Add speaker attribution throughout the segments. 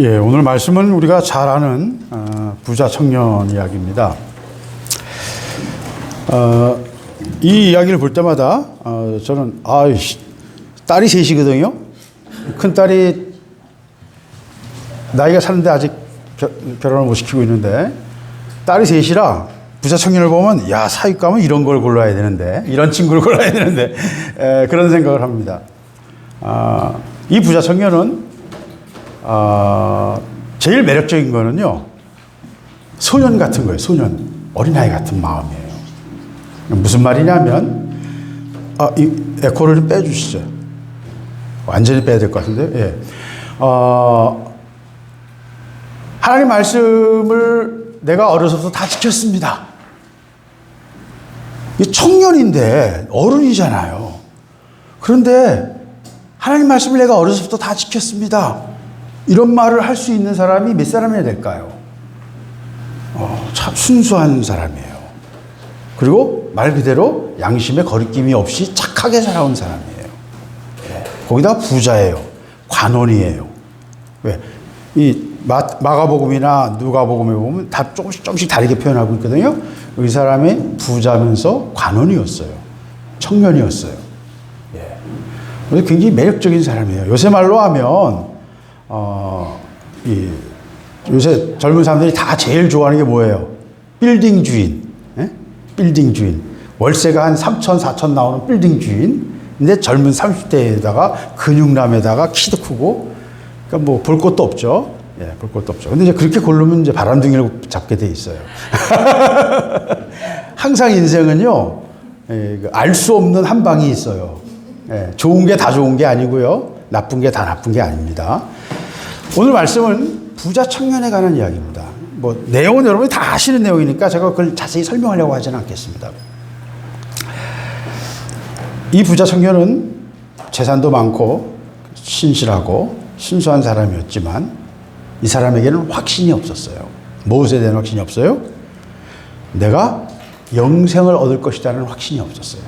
Speaker 1: 예, 오늘 말씀은 우리가 잘 아는 부자 청년 이야기입니다. 이 이야기를 볼 때마다 저는 딸이 셋이거든요. 큰 딸이 나이가 차는데 아직 결혼을 못 시키고 있는데 딸이 셋이라 부자 청년을 보면 사육 가면 이런 걸 골라야 되는데, 이런 친구를 골라야 되는데 그런 생각을 합니다. 이 부자 청년은 제일 매력적인 거는요, 소년 같은 거예요. 소년, 어린아이 같은 마음이에요. 무슨 말이냐면, 이 에코를 좀 빼주시죠. 완전히 빼야 될 것 같은데, 예. 하나님 말씀을 내가 어려서부터 다 지켰습니다. 이 청년인데 어른이잖아요. 그런데 하나님 말씀을 내가 어려서부터 다 지켰습니다. 이런 말을 할 수 있는 사람이 몇 사람이나 될까요? 참 순수한 사람이에요. 그리고 말 그대로 양심에 거리낌이 없이 착하게 살아온 사람이에요. 거기다 부자예요. 관원이에요. 왜? 이 마가복음이나 누가복음에 보면 다 조금씩 다르게 표현하고 있거든요. 이 사람이 부자면서 관원이었어요. 청년이었어요. 그래서 굉장히 매력적인 사람이에요. 요새 말로 하면 요새 젊은 사람들이 다 제일 좋아하는 게 뭐예요? 빌딩 주인. 빌딩 주인. 월세가 한 3천, 4천 나오는 빌딩 주인. 근데 젊은 30대에다가 근육남에다가 키도 크고, 그러니까 뭐 볼 것도 없죠. 볼 것도 없죠. 근데 이제 그렇게 고르면 이제 바람둥이를 잡게 돼 있어요. 항상 인생은요, 알 수 없는 한 방이 있어요. 좋은 게 다 좋은 게 아니고요. 나쁜 게 다 나쁜 게 아닙니다. 오늘 말씀은 부자 청년에 관한 이야기입니다. 뭐 내용은 여러분이 다 아시는 내용이니까 제가 그걸 자세히 설명하려고 하지는 않겠습니다. 이 부자 청년은 재산도 많고 신실하고 순수한 사람이었지만 이 사람에게는 확신이 없었어요. 무엇에 대한 확신이 없어요? 내가 영생을 얻을 것이라는 확신이 없었어요.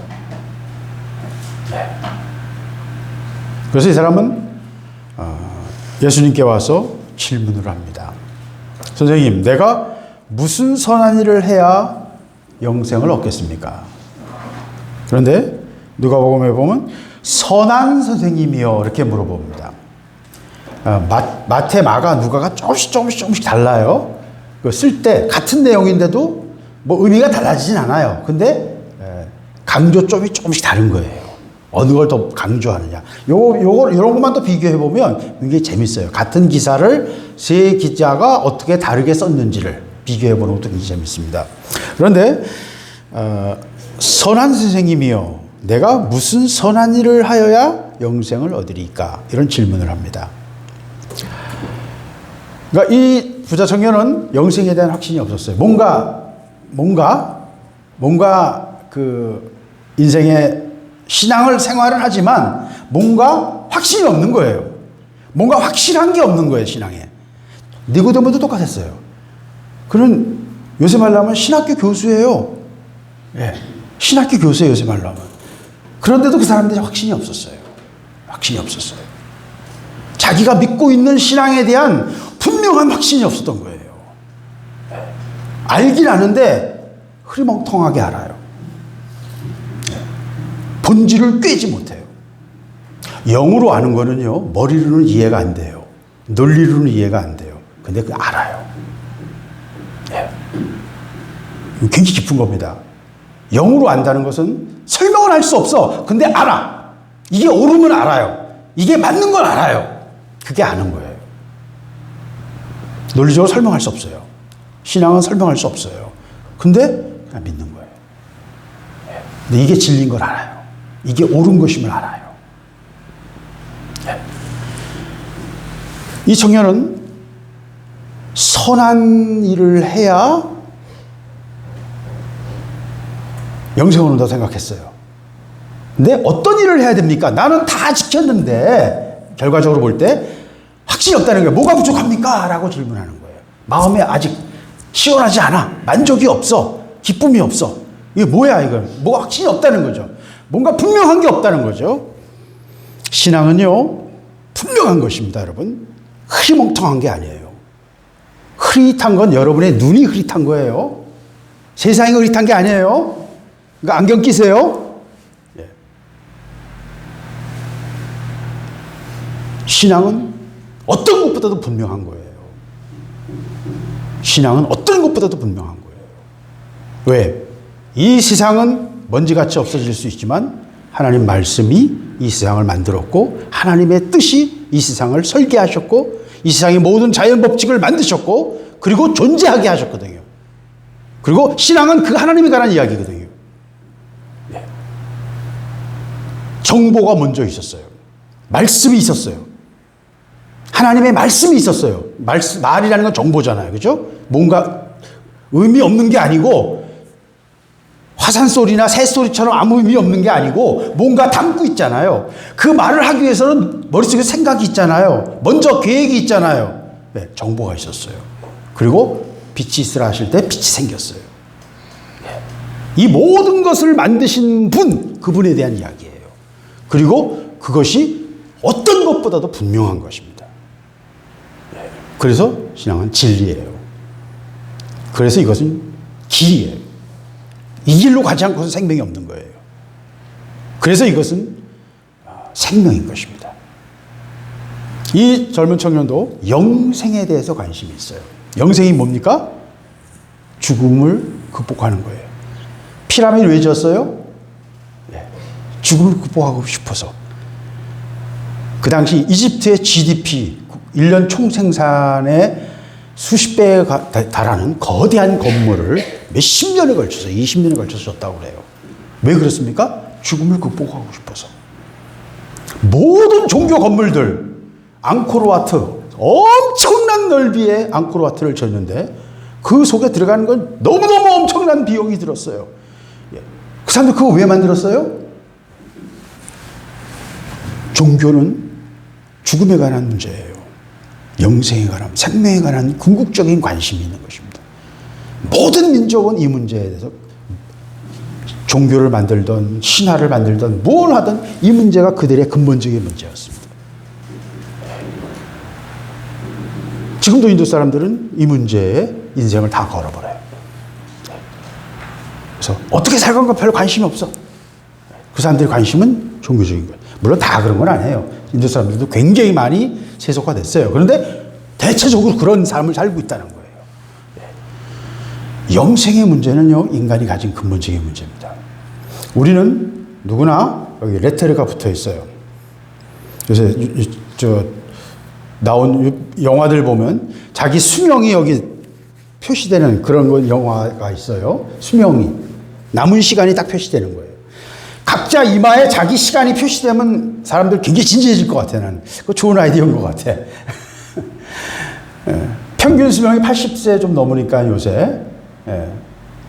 Speaker 1: 그래서 이 사람은 예수님께 와서 질문을 합니다. 선생님, 내가 무슨 선한 일을 해야 영생을 얻겠습니까? 그런데 누가복음에 보면 선한 선생님이요 이렇게 물어봅니다. 마태, 마가, 누가가 조금씩 달라요. 쓸 때 같은 내용인데도 뭐 의미가 달라지진 않아요. 근데 강조점이 조금씩 다른 거예요. 어느 걸 더 강조하느냐. 요런 것만 또 비교해 보면 굉장히 재밌어요. 같은 기사를 세 기자가 어떻게 다르게 썼는지를 비교해 보는 것도 굉장히 재밌습니다. 그런데 선한 선생님이요, 내가 무슨 선한 일을 하여야 영생을 얻으리까? 이런 질문을 합니다. 그러니까 이 부자 청년은 영생에 대한 확신이 없었어요. 뭔가 그 인생의 신앙을 생활을 하지만 뭔가 확신이 없는 거예요. 뭔가 확실한 게 없는 거예요, 신앙에. 니고데모도 똑같았어요. 그는 요새 말로 하면 신학교 교수예요. 신학교 교수예요, 요새 말로 하면. 그런데도 그 사람들이 확신이 없었어요. 확신이 없었어요. 자기가 믿고 있는 신앙에 대한 분명한 확신이 없었던 거예요. 알긴 아는데 흐리멍텅하게 알아요. 본질을 꿰지 못해요. 영으로 아는 거는요, 머리로는 이해가 안 돼요. 논리로는 이해가 안 돼요. 근데 그 알아요. 굉장히 깊은 겁니다. 영으로 안다는 것은 설명을 할 수 없어. 근데 알아. 이게 옳으면 알아요. 이게 맞는 걸 알아요. 그게 아는 거예요. 논리적으로 설명할 수 없어요. 신앙은 설명할 수 없어요. 근데 그냥 믿는 거예요. 근데 이게 진리인 걸 알아요. 이게 옳은 것임을 알아요. 이 청년은 선한 일을 해야 영생을 얻는다고 생각했어요. 근데 어떤 일을 해야 됩니까? 나는 다 지켰는데 결과적으로 볼 때 확신이 없다는 거예요. 뭐가 부족합니까? 라고 질문하는 거예요. 마음에 아직 시원하지 않아. 만족이 없어. 기쁨이 없어. 이게 뭐야 이건? 뭐가 확신이 없다는 거죠. 뭔가 분명한 게 없다는 거죠. 신앙은요, 분명한 것입니다, 여러분. 흐리멍텅한 게 아니에요. 흐릿한 건 여러분의 눈이 흐릿한 거예요. 세상이 흐릿한 게 아니에요. 그러니까 안경 끼세요. 예. 신앙은 어떤 것보다도 분명한 거예요. 신앙은 어떤 것보다도 분명한 거예요. 왜? 이 세상은 먼지같이 없어질 수 있지만 하나님 말씀이 이 세상을 만들었고 하나님의 뜻이 이 세상을 설계하셨고 이 세상의 모든 자연 법칙을 만드셨고 그리고 존재하게 하셨거든요. 그리고 신앙은 그 하나님에 관한 이야기거든요. 네. 정보가 먼저 있었어요. 말씀이 있었어요. 하나님의 말씀이 있었어요. 말이라는 건 정보잖아요. 그죠? 뭔가 의미 없는 게 아니고 화산 소리나 새 소리처럼 아무 의미 없는 게 아니고 뭔가 담고 있잖아요. 그 말을 하기 위해서는 머릿속에 생각이 있잖아요. 먼저 계획이 있잖아요. 네, 정보가 있었어요. 그리고 빛이 있으라 하실 때 빛이 생겼어요. 네. 이 모든 것을 만드신 분, 그분에 대한 이야기예요. 그리고 그것이 어떤 것보다도 분명한 것입니다. 네. 그래서 신앙은 진리예요. 그래서 이것은 길이에요. 이 길로 가지 않고서 생명이 없는 거예요. 그래서 이것은 생명인 것입니다. 이 젊은 청년도 영생에 대해서 관심이 있어요. 영생이 뭡니까? 죽음을 극복하는 거예요. 피라미드 왜 지었어요? 네. 죽음을 극복하고 싶어서. 그 당시 이집트의 GDP, 1년 총생산의 수십 배에 달하는 거대한 건물을 몇십 년에 걸쳐서 20년에 걸쳐서 줬다고 그래요. 왜 그렇습니까? 죽음을 극복하고 싶어서. 모든 종교 건물들, 앙코르와트, 엄청난 넓이의 앙코르와트를 졌는데 그 속에 들어가는 건 너무너무 엄청난 비용이 들었어요. 그 사람들 그거 왜 만들었어요? 종교는 죽음에 관한 문제예요. 영생에 관한, 생명에 관한 궁극적인 관심이 있는 것입니다. 모든 민족은 이 문제에 대해서 종교를 만들던 신화를 만들던 뭘 하든 이 문제가 그들의 근본적인 문제였습니다. 지금도 인도 사람들은 이 문제에 인생을 다 걸어버려요. 그래서 어떻게 살 건가 별로 관심이 없어. 그 사람들의 관심은 종교적인 거예요. 물론 다 그런 건 아니에요. 인도 사람들도 굉장히 많이 세속화됐어요. 그런데 대체적으로 그런 삶을 살고 있다는 거예요. 영생의 문제는요, 인간이 가진 근본적인 문제입니다. 우리는 누구나 여기 레터가 붙어 있어요. 요새 나온 영화들 보면 자기 수명이 여기 표시되는 그런 영화가 있어요. 수명이. 남은 시간이 딱 표시되는 거예요. 각자 이마에 자기 시간이 표시되면 사람들 굉장히 진지해질 것 같아, 나는. 그거 좋은 아이디어인 것 같아. 평균 수명이 80세 좀 넘으니까 요새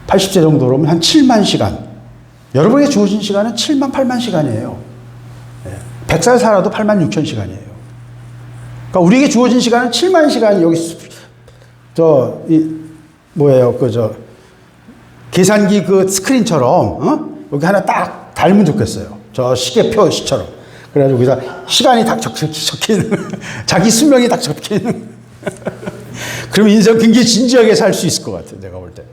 Speaker 1: 80세 정도로면 한 7만 시간. 여러분에게 주어진 시간은 7만, 8만 시간이에요. 100살 살아도 8만 6천 시간이에요. 그러니까 우리에게 주어진 시간은 7만 시간. 여기 계산기 그 스크린처럼 여기 하나 딱 달면 좋겠어요. 저 시계표시처럼. 그래가지고 거기다 시간이 딱 적혀있는 자기 수명이 딱 적혀있는 그러면 인생 굉장히 진지하게 살 수 있을 것 같아요. 내가 볼 때.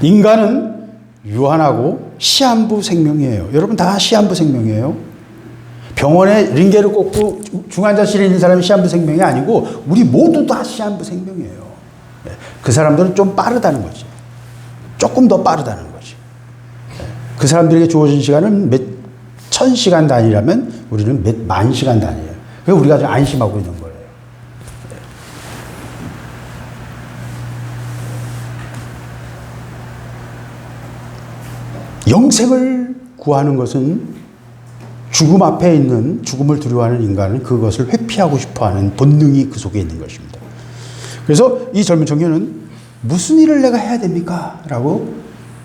Speaker 1: 인간은 유한하고 시한부 생명이에요. 여러분 다 시한부 생명이에요. 병원에 링게를 꽂고 중환자실에 있는 사람이 시한부 생명이 아니고 우리 모두 다 시한부 생명이에요. 그 사람들은 좀 빠르다는 거지. 조금 더 빠르다는 거지. 그 사람들에게 주어진 시간은 몇 천 시간 단위라면 우리는 몇 만 시간 단위예요. 그래서 우리가 좀 안심하고 있는 거예요. 영생을 구하는 것은 죽음 앞에 있는 죽음을 두려워하는 인간은 그것을 회피하고 싶어하는 본능이 그 속에 있는 것입니다. 그래서 이 젊은 청년은 무슨 일을 내가 해야 됩니까? 라고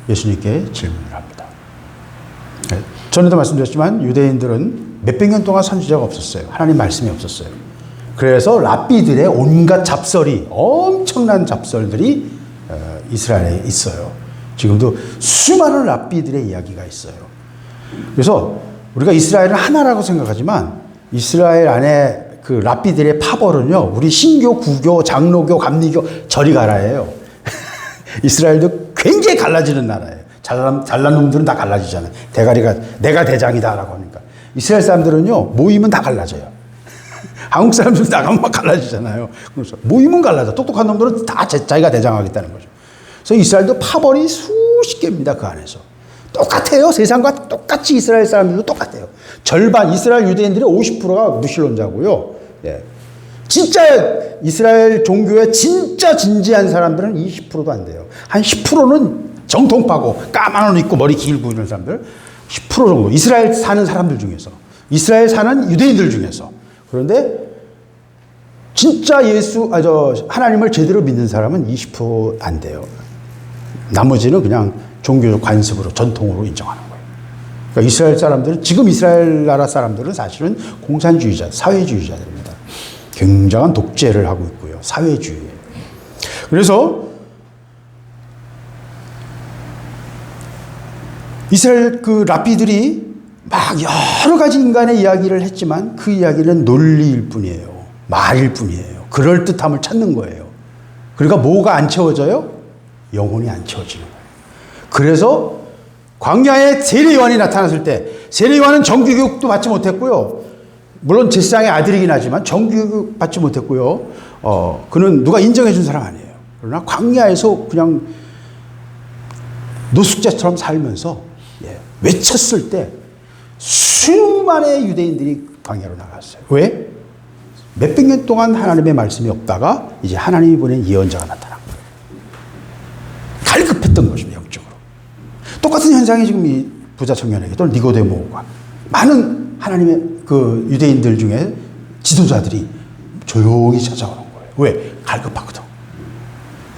Speaker 1: 예수님께 질문을 합니다. 전에도 말씀드렸지만 유대인들은 몇백 년 동안 선지자가 없었어요. 하나님 말씀이 없었어요. 그래서 랍비들의 온갖 잡설이, 엄청난 잡설들이 이스라엘에 있어요. 지금도 수많은 랍비들의 이야기가 있어요. 그래서 우리가 이스라엘은 하나라고 생각하지만 이스라엘 안에 그 랍비들의 파벌은요, 우리 신교, 구교, 장로교, 감리교 저리 가라예요. 이스라엘도 굉장히 갈라지는 나라예요. 잘난 놈들은 다 갈라지잖아요. 대가리가 내가 대장이다라고 하니까. 이스라엘 사람들은요, 모이면 다 갈라져요. 한국 사람들 나가면 막 갈라지잖아요. 그래서 모이면 갈라져. 똑똑한 놈들은 다 자기가 대장하겠다는 거죠. 그래서 이스라엘도 파벌이 수십 개입니다. 그 안에서. 똑같아요. 세상과 똑같이 이스라엘 사람들도 똑같아요. 절반, 이스라엘 유대인들의 50%가 무신론자고요. 예. 진짜 이스라엘 종교에 진짜 진지한 사람들은 20%도 안 돼요. 한 10%는 정통파고 까만 옷 입고 머리 길고 이런 사람들 10% 정도. 이스라엘 사는 사람들 중에서. 이스라엘 사는 유대인들 중에서. 그런데 진짜 하나님을 제대로 믿는 사람은 20% 안 돼요. 나머지는 그냥 종교적 관습으로, 전통으로 인정하는 거예요. 그러니까 이스라엘 사람들은, 지금 이스라엘 나라 사람들은 사실은 공산주의자, 사회주의자들입니다. 굉장한 독재를 하고 있고요. 사회주의예요. 그래서 이스라엘 그 랍비들이 막 여러 가지 인간의 이야기를 했지만 그 이야기는 논리일 뿐이에요. 말일 뿐이에요. 그럴듯함을 찾는 거예요. 그러니까 뭐가 안 채워져요? 영혼이 안 채워지는 거예요. 그래서 광야에 세례요한이 나타났을 때, 세례요한은 정규교육도 받지 못했고요. 물론 제사장의 아들이긴 하지만 정규교육 받지 못했고요. 그는 누가 인정해 준 사람 아니에요. 그러나 광야에서 그냥 노숙자처럼 살면서 외쳤을 때 수많은 유대인들이 광야로 나갔어요. 왜? 몇백 년 동안 하나님의 말씀이 없다가 이제 하나님이 보낸 예언자가 나타난 거예요. 갈급했던 것입니다. 영적으로. 똑같은 현상이 지금 이 부자 청년에게 또는 니고데모가 많은 하나님의 그 유대인들 중에 지도자들이 조용히 찾아오는 거예요. 왜? 갈급하거든.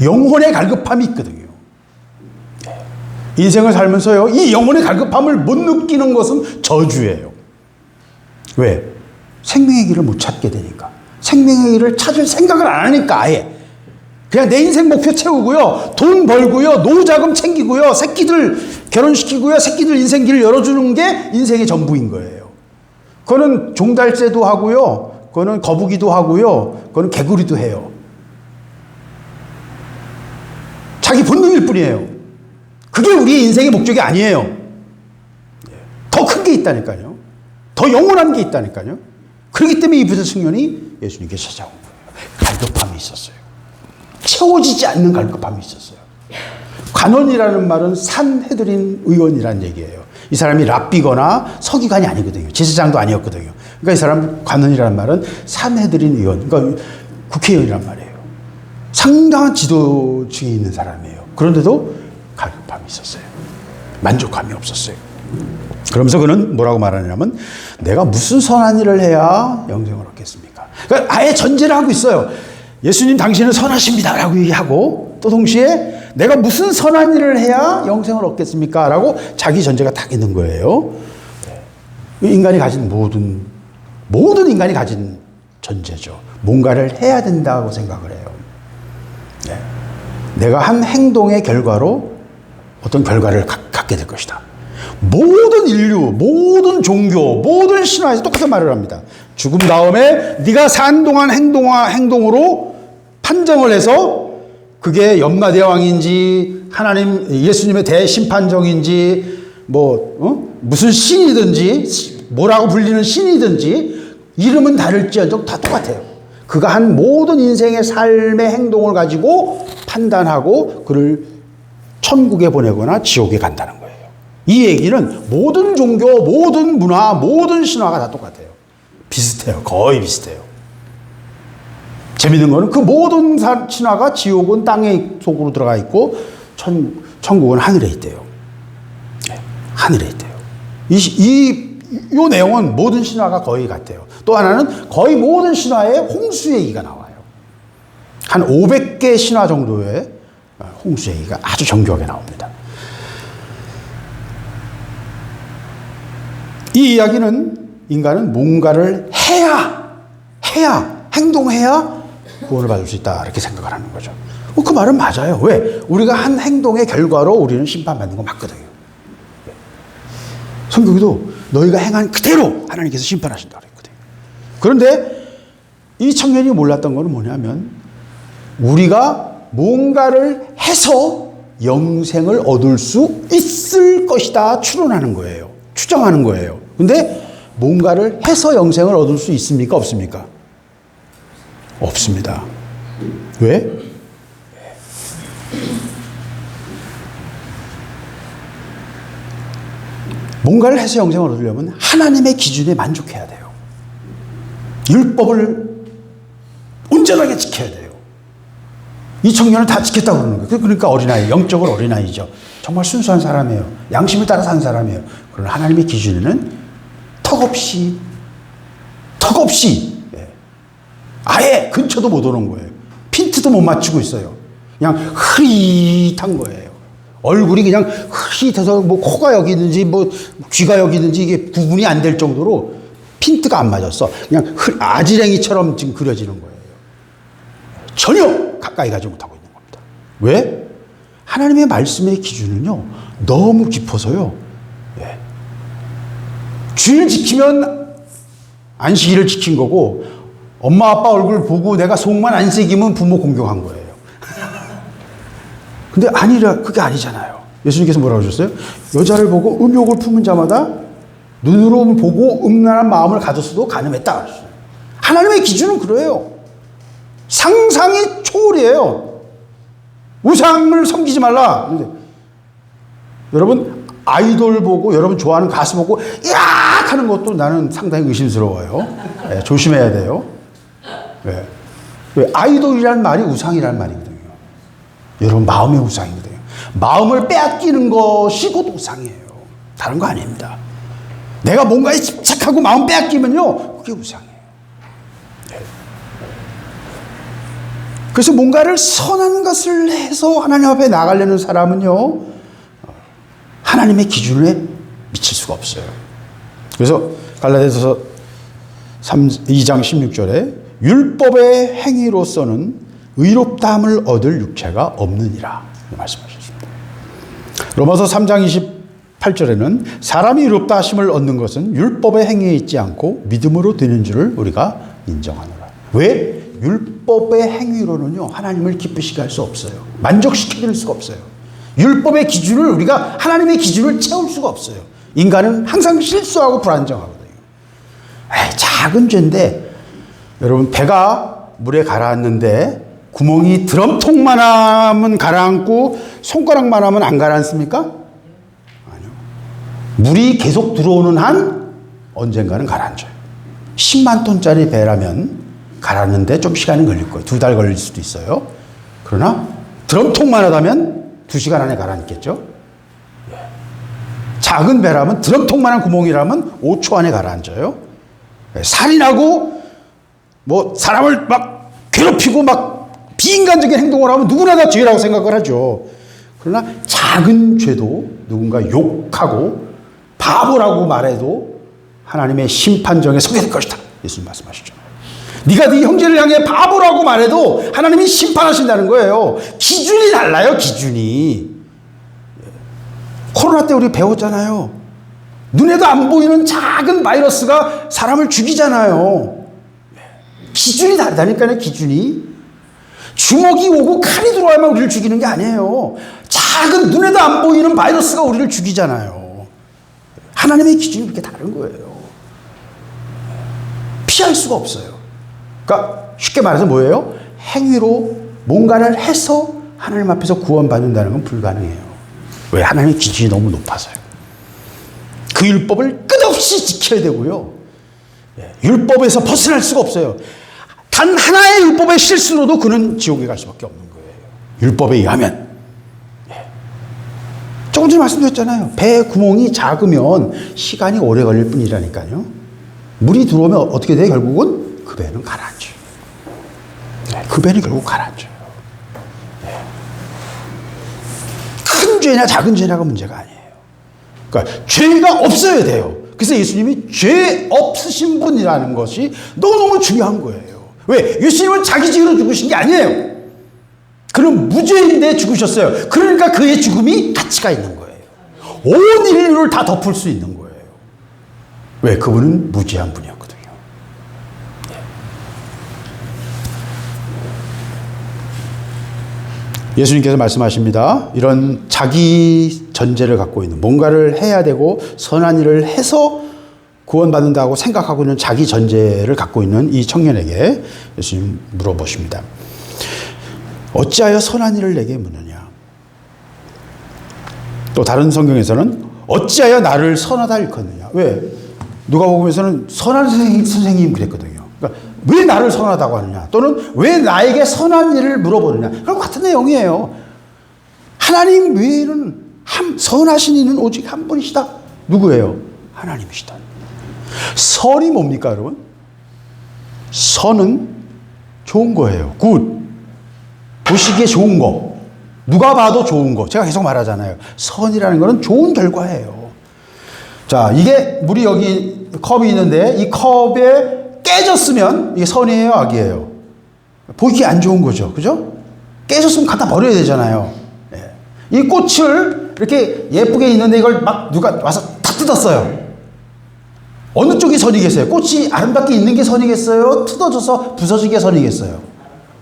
Speaker 1: 영혼의 갈급함이 있거든요. 인생을 살면서요, 이 영혼의 갈급함을 못 느끼는 것은 저주예요. 왜? 생명의 길을 못 찾게 되니까. 생명의 길을 찾을 생각을 안 하니까 아예. 그냥 내 인생 목표 채우고요, 돈 벌고요, 노후자금 챙기고요, 새끼들 결혼시키고요, 새끼들 인생 길을 열어주는 게 인생의 전부인 거예요. 그거는 종달새도 하고요, 그거는 거북이도 하고요, 그거는 개구리도 해요. 자기 본능일 뿐이에요. 그게 우리의 인생의 목적이 아니에요. 더 큰 게 있다니까요. 더 영원한 게 있다니까요. 그렇기 때문에 이 부자 청년이 예수님께 찾아온 거예요. 갈급함이 있었어요. 채워지지 않는 갈급함이 있었어요. 관원이라는 말은 산헤드린 의원이라는 얘기예요. 이 사람이 랍비거나 서기관이 아니거든요. 제사장도 아니었거든요. 그러니까 이 사람 관원이라는 말은 산헤드린 의원, 그러니까 국회의원이란 말이에요. 상당한 지도층에 있는 사람이에요. 그런데도 갈급함이 있었어요. 만족감이 없었어요. 그러면서 그는 뭐라고 말하냐면, 내가 무슨 선한 일을 해야 영생을 얻겠습니까? 그러니까 아예 전제를 하고 있어요. 예수님 당신은 선하십니다 라고 얘기하고, 또 동시에 내가 무슨 선한 일을 해야 영생을 얻겠습니까? 라고 자기 전제가 딱 있는 거예요. 인간이 가진 모든 인간이 가진 전제죠. 뭔가를 해야 된다고 생각을 해요. 내가 한 행동의 결과로 어떤 결과를 갖게 될 것이다. 모든 인류, 모든 종교, 모든 신화에서 똑같은 말을 합니다. 죽음 다음에 네가 산 동안 행동으로 판정을 해서 그게 염라대왕인지 하나님 예수님의 대심판정인지 무슨 신이든지 뭐라고 불리는 신이든지 이름은 다를지언정 다 똑같아요. 그가 한 모든 인생의 삶의 행동을 가지고 판단하고 그를 천국에 보내거나 지옥에 간다는 거예요. 이 얘기는 모든 종교, 모든 문화, 모든 신화가 다 똑같아요. 비슷해요. 거의 비슷해요. 재밌는 거는 그 모든 신화가 지옥은 땅의 속으로 들어가 있고 천국은 하늘에 있대요. 하늘에 있대요. 이 내용은 모든 신화가 거의 같아요. 또 하나는 거의 모든 신화에 홍수 얘기가 나와요. 한 500개 신화 정도의 홍수 얘기가 아주 정교하게 나옵니다. 이 이야기는 인간은 뭔가를 해야 행동해야 구원을 받을 수 있다 이렇게 생각을 하는 거죠. 그 말은 맞아요. 왜? 우리가 한 행동의 결과로 우리는 심판받는 거 맞거든요. 성경에도 너희가 행한 그대로 하나님께서 심판하신다고 그랬거든요. 그런데 이 청년이 몰랐던 것은 뭐냐면 우리가 뭔가를 해서 영생을 얻을 수 있을 것이다 추론하는 거예요. 추정하는 거예요. 근데 뭔가를 해서 영생을 얻을 수 있습니까? 없습니까? 없습니다. 왜? 뭔가를 해서 영생을 얻으려면 하나님의 기준에 만족해야 돼요. 율법을 온전하게 지켜야 돼요. 이 청년은 다 지켰다고 그러는 거예요. 그러니까 어린아이, 영적으로 어린아이죠. 정말 순수한 사람이에요. 양심을 따라 사는 사람이에요. 그러나 하나님의 기준에는 턱없이 아예 근처도 못 오는 거예요. 핀트도 못 맞추고 있어요. 그냥 흐릿한 거예요. 얼굴이 그냥 흐릿해서 뭐 코가 여기 있는지 뭐 귀가 여기 있는지 이게 구분이 안 될 정도로 핀트가 안 맞았어. 그냥 아지랭이처럼 지금 그려지는 거예요. 전혀 가까이 가지 못하고 있는 겁니다. 왜? 하나님의 말씀의 기준은요, 너무 깊어서요. 예. 주일 지키면 안식일을 지킨 거고, 엄마 아빠 얼굴 보고 내가 속만 안 새기면 부모 공경한 거예요. 근데 그게 아니잖아요. 예수님께서 뭐라고 하셨어요? 여자를 보고 음욕을 품은 자마다 눈으로 보고 음란한 마음을 가졌어도 간음했다 그랬어요. 하나님의 기준은 그래요. 상상이 초월이에요. 우상을 섬기지 말라. 근데 여러분 아이돌 보고 여러분 좋아하는 가수 보고 야악 하는 것도 나는 상당히 의심스러워요. 네, 조심해야 돼요. 네. 왜? 아이돌이라는 말이 우상이라는 말이거든요. 여러분 마음의 우상이거든요. 마음을 빼앗기는 것이 곧 우상이에요. 다른 거 아닙니다. 내가 뭔가에 집착하고 마음 빼앗기면요, 그게 우상이에요. 네. 그래서 뭔가를 선한 것을 해서 하나님 앞에 나가려는 사람은요, 하나님의 기준에 미칠 수가 없어요. 그래서 갈라디아서 2장 16절에 율법의 행위로서는 의롭다함을 얻을 육체가 없느니라 말씀하셨습니다. 로마서 3장 28절에는 사람이 의롭다 하심을 얻는 것은 율법의 행위에 있지 않고 믿음으로 되는 줄을 우리가 인정하노라. 왜? 율법의 행위로는요, 하나님을 기쁘시게 할 수 없어요. 만족시켜드릴 수가 없어요. 율법의 기준을 우리가 하나님의 기준을 채울 수가 없어요. 인간은 항상 실수하고 불안정하거든요. 작은 죄인데 여러분 배가 물에 가라앉는데 구멍이 드럼통만하면 가라앉고 손가락만하면 안 가라앉습니까? 아니요. 물이 계속 들어오는 한 언젠가는 가라앉아요. 10만 톤짜리 배라면 가라앉는데 좀 시간이 걸릴 거예요. 2달 걸릴 수도 있어요. 그러나 드럼통만 하다면 2시간 안에 가라앉겠죠. 작은 배라면 드럼통만한 구멍이라면 5초 안에 가라앉아요. 살인하고 뭐 사람을 막 괴롭히고 막 비인간적인 행동을 하면 누구나 다 죄라고 생각을 하죠. 그러나 작은 죄도 누군가 욕하고 바보라고 말해도 하나님의 심판정에 서게 될 것이다. 예수님 말씀하시죠. 네가 네 형제를 향해 바보라고 말해도 하나님이 심판하신다는 거예요. 기준이 달라요. 기준이. 코로나 때 우리 배웠잖아요. 눈에도 안 보이는 작은 바이러스가 사람을 죽이잖아요. 기준이 다르다니까요. 기준이. 주먹이 오고 칼이 들어와야만 우리를 죽이는 게 아니에요. 작은 눈에도 안 보이는 바이러스가 우리를 죽이잖아요. 하나님의 기준이 그렇게 다른 거예요. 피할 수가 없어요. 그러니까 쉽게 말해서 뭐예요? 행위로 뭔가를 해서 하나님 앞에서 구원받는다는 건 불가능해요. 왜? 하나님의 기준이 너무 높아서요. 그 율법을 끝없이 지켜야 되고요. 율법에서 벗어날 수가 없어요. 단 하나의 율법의 실수로도 그는 지옥에 갈 수밖에 없는 거예요. 율법에 의하면. 조금 전에 말씀드렸잖아요. 배 구멍이 작으면 시간이 오래 걸릴 뿐이라니까요. 물이 들어오면 어떻게 돼요? 결국은 그 배는 가라앉아요. 그 배는 결국 가라앉아요. 큰 죄나 작은 죄나가 문제가 아니에요. 그러니까 죄가 없어야 돼요. 그래서 예수님이 죄 없으신 분이라는 것이 너무너무 중요한 거예요. 왜? 예수님은 자기 죄로 죽으신 게 아니에요. 그는 무죄인데 죽으셨어요. 그러니까 그의 죽음이 가치가 있는 거예요. 온 인류를 다 덮을 수 있는 거예요. 왜? 그분은 무죄한 분이었거든요. 예수님께서 말씀하십니다. 이런 자기 전제를 갖고 있는, 뭔가를 해야 되고 선한 일을 해서 구원받는다고 생각하고 있는 자기 전제를 갖고 있는 이 청년에게 예수님 물어보십니다. 어찌하여 선한 일을 내게 묻느냐? 또 다른 성경에서는 어찌하여 나를 선하다 일컫느냐? 왜? 누가복음에서는 선한 선생님 그랬거든요. 그러니까 왜 나를 선하다고 하느냐? 또는 왜 나에게 선한 일을 물어보느냐? 그럼 같은 내용이에요. 하나님 외에는 선하신 이는 오직 한 분이시다. 누구예요? 하나님이시다. 선이 뭡니까, 여러분? 선은 좋은 거예요. 굿. 보시기에 좋은 거. 누가 봐도 좋은 거. 제가 계속 말하잖아요. 선이라는 거는 좋은 결과예요. 자, 이게 물이 여기 컵이 있는데 이 컵에 깨졌으면 이게 선이에요, 악이에요? 보기 안 좋은 거죠. 그죠? 깨졌으면 갖다 버려야 되잖아요. 예. 이 꽃을 이렇게 예쁘게 있는데 이걸 막 누가 와서 다 뜯었어요. 어느 쪽이 선이겠어요? 꽃이 아름답게 있는 게 선이겠어요? 뜯어져서 부서지게 선이겠어요?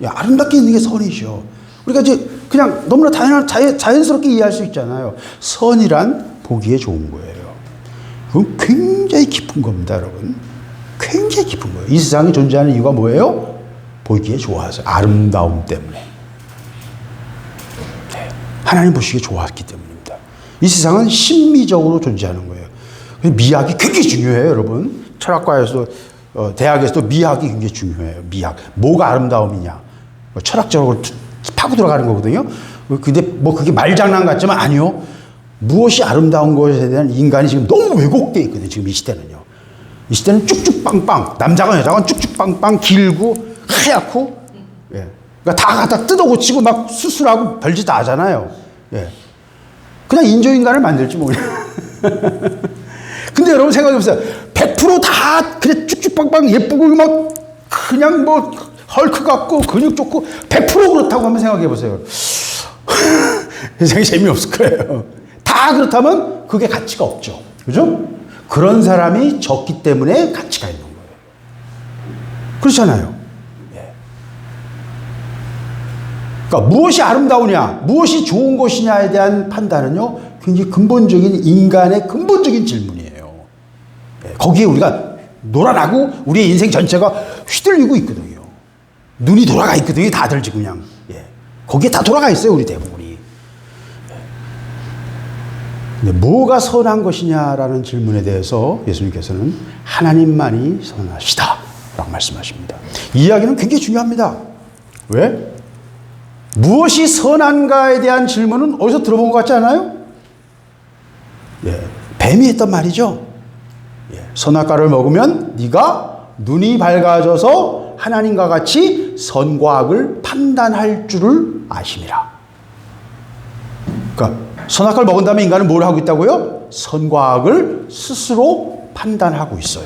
Speaker 1: 야, 아름답게 있는 게 선이죠. 우리가 이제 그냥 너무나 자연스럽게 이해할 수 있잖아요. 선이란 보기에 좋은 거예요. 그건 굉장히 깊은 겁니다, 여러분. 굉장히 깊은 거예요. 이 세상에 존재하는 이유가 뭐예요? 보기에 좋아서 아름다움 때문에. 네. 하나님 보시기에 좋았기 때문입니다. 이 세상은 심미적으로 존재하는 거예요. 미학이 굉장히 중요해요, 여러분. 철학과에서도 대학에서도 미학이 굉장히 중요해요. 미학. 뭐가 아름다움이냐. 철학적으로 파고 들어가는 거거든요. 근데 뭐 그게 말장난 같지만 아니요. 무엇이 아름다운 것에 대한 인간이 지금 너무 왜곡되어 있거든요. 지금 이 시대는요. 이 시대는 쭉쭉빵빵. 남자건 여자건 쭉쭉빵빵 길고 하얗고. 예. 그러니까 다 갖다 뜯어 고치고 막 수술하고 별짓 다 하잖아요. 예. 그냥 인조인간을 만들지 뭐. 근데 여러분 생각해보세요. 100% 그래 쭉쭉빵빵 예쁘고 막 그냥 뭐 헐크 같고 근육 좋고 100% 그렇다고 한번 생각해보세요. 세상에 재미없을 거예요. 다 그렇다면 그게 가치가 없죠. 그죠? 그런 사람이 적기 때문에 가치가 있는 거예요. 그렇잖아요. 예. 그러니까 무엇이 아름다우냐, 무엇이 좋은 것이냐에 대한 판단은요, 굉장히 근본적인 인간의 근본적인 질문이에요. 예. 거기에 우리가 놀아나고 우리의 인생 전체가 휘둘리고 있거든요. 눈이 돌아가 있거든요. 다들 지금 그냥. 예. 거기에 다 돌아가 있어요. 우리 대부분이. 근데 뭐가 선한 것이냐라는 질문에 대해서 예수님께서는 하나님만이 선하시다 라고 말씀하십니다. 이 이야기는 굉장히 중요합니다. 왜? 무엇이 선한가에 대한 질문은 어디서 들어본 것 같지 않아요? 예, 뱀이 했단 말이죠. 예, 선악과를 먹으면 네가 눈이 밝아져서 하나님과 같이 선과 악을 판단할 줄을 아심이라. 그러니까 선악과를 먹은 다음에 인간은 뭘 하고 있다고요? 선과 악을 스스로 판단하고 있어요.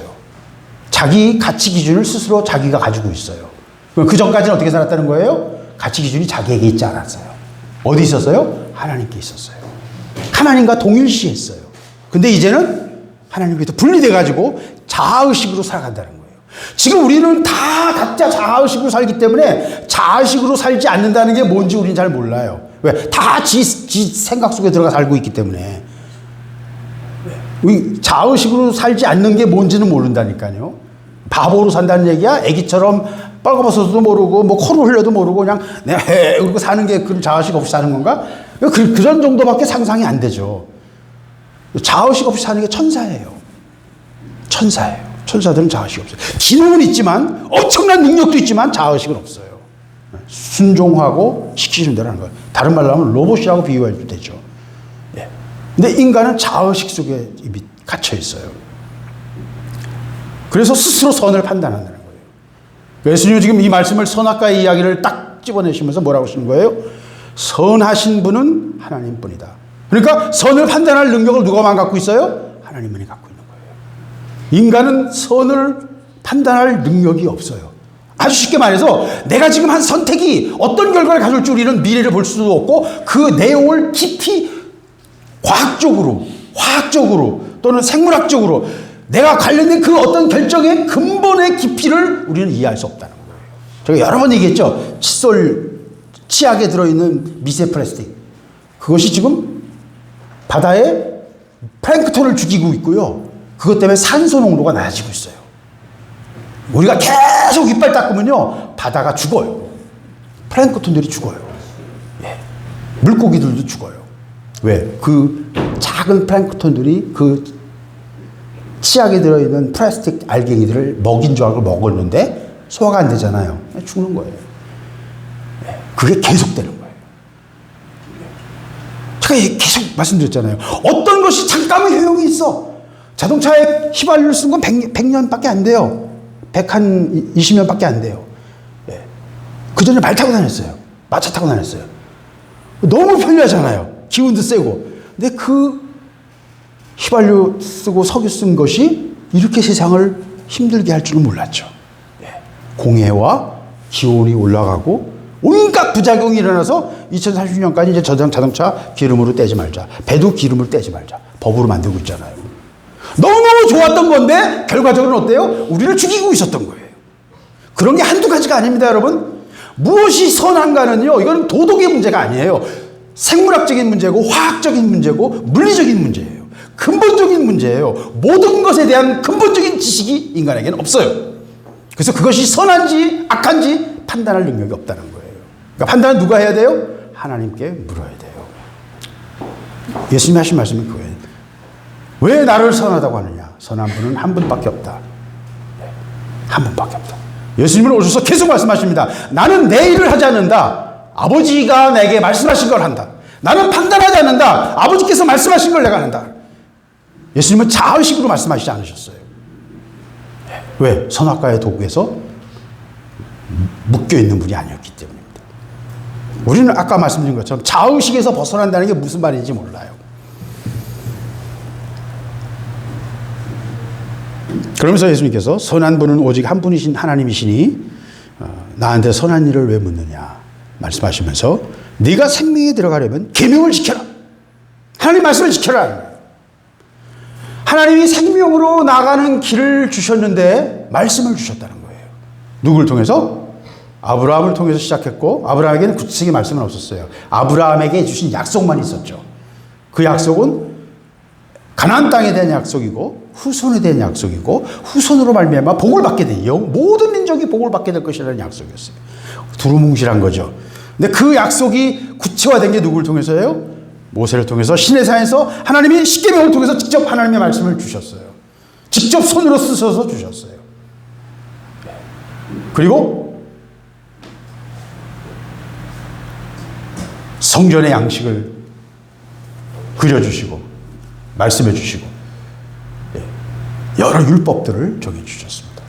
Speaker 1: 자기 가치 기준을 스스로 자기가 가지고 있어요. 그 전까지는 어떻게 살았다는 거예요? 가치 기준이 자기에게 있지 않았어요. 어디 있었어요? 하나님께 있었어요. 하나님과 동일시했어요. 근데 이제는 하나님께서 분리돼가지고 자아의식으로 살아간다는 거예요. 지금 우리는 다 각자 자아의식으로 살기 때문에 자아의식으로 살지 않는다는 게 뭔지 우리는 잘 몰라요. 왜? 다 지 생각 속에 들어가 살고 있기 때문에. 자의식으로 살지 않는 게 뭔지는 모른다니까요. 바보로 산다는 얘기야? 애기처럼 빨가벗어도 모르고 뭐 코를 흘려도 모르고 그냥 네 그러고 사는 게 그럼 자의식 없이 사는 건가? 그런 정도밖에 상상이 안 되죠. 자의식 없이 사는 게 천사예요. 천사예요. 천사들은 자의식이 없어요. 기능은 있지만 엄청난 능력도 있지만 자의식은 없어요. 순종하고 시키는 대로 하는 거예요. 다른 말로 하면 로봇이라고 비유해도 되죠. 예. 근데 인간은 자의식 속에 이미 갇혀 있어요. 그래서 스스로 선을 판단한다는 거예요. 예수님은 지금 이 말씀을 선악과의 이야기를 딱 집어내시면서 뭐라고 하시는 거예요? 선하신 분은 하나님뿐이다. 그러니까 선을 판단할 능력을 누가만 갖고 있어요? 하나님만이 갖고 있는 거예요. 인간은 선을 판단할 능력이 없어요. 아주 쉽게 말해서 내가 지금 한 선택이 어떤 결과를 가져올지 우리는 미래를 볼 수도 없고 그 내용을 깊이 과학적으로 또는 생물학적으로 내가 관련된 그 어떤 결정의 근본의 깊이를 우리는 이해할 수 없다는 거예요. 제가 여러 번 얘기했죠. 칫솔 치약에 들어있는 미세 플라스틱. 그것이 지금 바다에 플랭크톤을 죽이고 있고요. 그것 때문에 산소 농도가 낮아지고 있어요. 우리가 계속 이빨 닦으면요, 바다가 죽어요. 플랭크톤들이 죽어요. 예. 물고기들도 죽어요. 왜? 그 작은 플랭크톤들이 그 치약에 들어있는 플라스틱 알갱이들을 먹인 줄 알고 먹었는데 소화가 안 되잖아요. 죽는 거예요. 예. 그게 계속되는 거예요. 제가 계속 말씀드렸잖아요. 어떤 것이 잠깐의 효용이 있어. 자동차에 휘발유를 쓴 건 100년밖에 안 돼요. 120년밖에 안 돼요. 예. 그 전에 말 타고 다녔어요. 마차 타고 다녔어요. 너무 편리하잖아요. 기운도 세고. 근데 그 휘발유 쓰고 석유 쓴 것이 이렇게 세상을 힘들게 할 줄은 몰랐죠. 예. 공해와 기온이 올라가고 온갖 부작용이 일어나서 2030년까지 이제 자동차 기름으로 떼지 말자. 배도 기름을 떼지 말자. 법으로 만들고 있잖아요. 너무너무 좋았던 건데 결과적으로 어때요? 우리를 죽이고 있었던 거예요. 그런 게 한두 가지가 아닙니다, 여러분. 무엇이 선한가는요, 이건 도덕의 문제가 아니에요. 생물학적인 문제고 화학적인 문제고 물리적인 문제예요. 근본적인 문제예요. 모든 것에 대한 근본적인 지식이 인간에게는 없어요. 그래서 그것이 선한지 악한지 판단할 능력이 없다는 거예요. 그러니까 판단은 누가 해야 돼요? 하나님께 물어야 돼요. 예수님이 하신 말씀은 그거예요. 왜 나를 선하다고 하느냐? 선한 분은 한 분밖에 없다. 한 분밖에 없다. 예수님은 오셔서 계속 말씀하십니다. 나는 내 일을 하지 않는다. 아버지가 내게 말씀하신 걸 한다. 나는 판단하지 않는다. 아버지께서 말씀하신 걸 내가 한다. 예수님은 자의식으로 말씀하시지 않으셨어요. 왜? 선악과의 도구에서 묶여있는 분이 아니었기 때문입니다. 우리는 아까 말씀드린 것처럼 자의식에서 벗어난다는 게 무슨 말인지 몰라요. 그러면서 예수님께서 선한 분은 오직 한 분이신 하나님이시니 나한테 선한 일을 왜 묻느냐 말씀하시면서 네가 생명에 들어가려면 계명을 지켜라. 하나님 말씀을 지켜라. 하나님이 생명으로 나가는 길을 주셨는데 말씀을 주셨다는 거예요. 누구를 통해서? 아브라함을 통해서 시작했고 아브라함에게는 구체적인 말씀은 없었어요. 아브라함에게 주신 약속만 있었죠. 그 약속은 가나안 땅에 대한 약속이고 후손에 대한 약속이고 후손으로 말미암아 복을 받게 된 모든 민족이 복을 받게 될 것이라는 약속이었어요. 두루뭉실한 거죠. 근데 그 약속이 구체화된 게 누구를 통해서예요? 모세를 통해서 시내산에서 하나님이 십계명을 통해서 직접 하나님의 말씀을 주셨어요. 직접 손으로 쓰셔서 주셨어요. 그리고 성전의 양식을 그려주시고 말씀해 주시고 여러 율법들을 정해주셨습니다.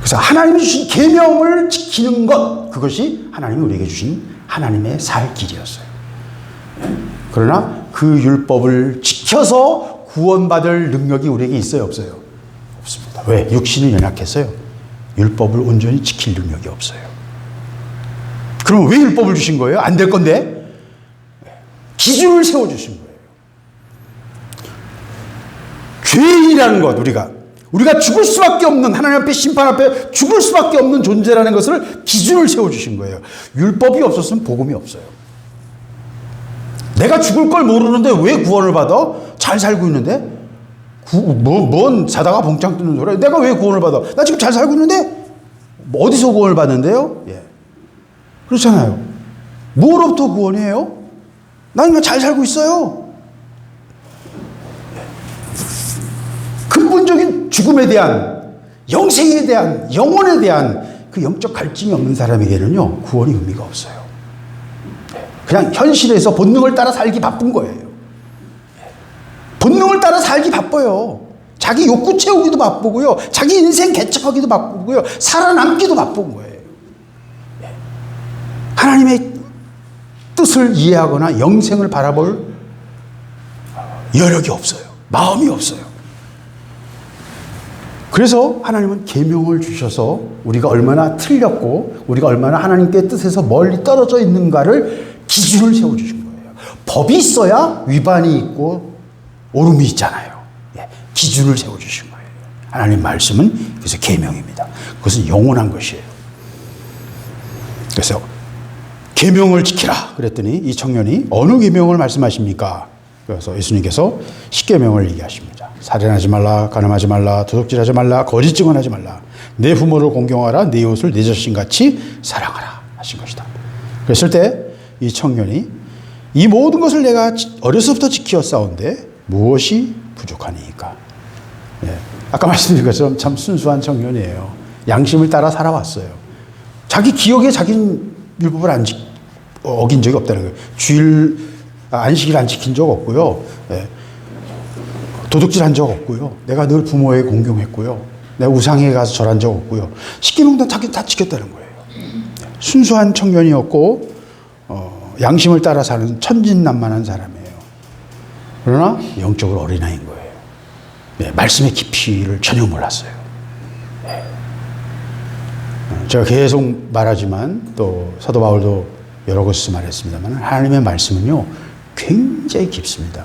Speaker 1: 그래서 하나님이 주신 계명을 지키는 것, 그것이 하나님이 우리에게 주신 하나님의 살 길이었어요. 그러나 그 율법을 지켜서 구원받을 능력이 우리에게 있어요, 없어요? 없습니다. 왜? 육신이 연약해서요. 율법을 온전히 지킬 능력이 없어요. 그럼 왜 율법을 주신 거예요? 안 될 건데? 기준을 세워주신 거예요. 죄인이라는 것, 우리가 죽을 수밖에 없는, 하나님 앞에 심판 앞에 죽을 수밖에 없는 존재라는 것을 기준을 세워주신 거예요. 율법이 없었으면 복음이 없어요. 내가 죽을 걸 모르는데 왜 구원을 받아? 잘 살고 있는데? 뭔 자다가 봉창 뜨는 소리야? 내가 왜 구원을 받아? 나 지금 잘 살고 있는데? 어디서 구원을 받는데요? 예. 그렇잖아요. 뭐로부터 구원이에요? 난 그냥 잘 살고 있어요. 근본적인 죽음에 대한, 영생에 대한, 영혼에 대한 그 영적 갈증이 없는 사람에게는요, 구원이 의미가 없어요. 그냥 현실에서 본능을 따라 살기 바쁜 거예요. 본능을 따라 살기 바빠요. 자기 욕구 채우기도 바쁘고요. 자기 인생 개척하기도 바쁘고요. 살아남기도 바쁜 거예요. 하나님의 뜻을 이해하거나 영생을 바라볼 여력이 없어요. 마음이 없어요. 그래서 하나님은 계명을 주셔서 우리가 얼마나 틀렸고 우리가 얼마나 하나님께 뜻에서 멀리 떨어져 있는가를 기준을 세워주신 거예요. 법이 있어야 위반이 있고 오름이 있잖아요. 예, 기준을 세워주신 거예요. 하나님 말씀은 그래서 계명입니다. 그것은 영원한 것이에요. 그래서 계명을 지키라 그랬더니 이 청년이 어느 계명을 말씀하십니까? 그래서 예수님께서 10계명을 얘기하십니다. 살인하지 말라, 간음하지 말라, 도둑질하지 말라, 거짓 증언하지 말라, 내 부모를 공경하라, 내 이웃을 내 자신같이 사랑하라 하신 것이다. 그랬을 때 이 청년이 이 모든 것을 내가 어려서부터 지키었사온데 무엇이 부족하니까? 예. 아까 말씀드린 것처럼 참 순수한 청년이에요. 양심을 따라 살아왔어요. 자기 기억에 자기는 율법을 어긴 적이 없다는 거예요. 안식일 안 지킨 적 없고요. 예. 도둑질 한 적 없고요. 내가 늘 부모에 공경했고요. 내가 우상에 가서 절한 적 없고요. 10계명 다 지켰다는 거예요. 순수한 청년이었고 양심을 따라 사는 천진난만한 사람이에요. 그러나 영적으로 어린아이인 거예요. 네, 말씀의 깊이를 전혀 몰랐어요. 네. 제가 계속 말하지만 또 사도 바울도 여러 곳에서 말했습니다만 하나님의 말씀은요 굉장히 깊습니다.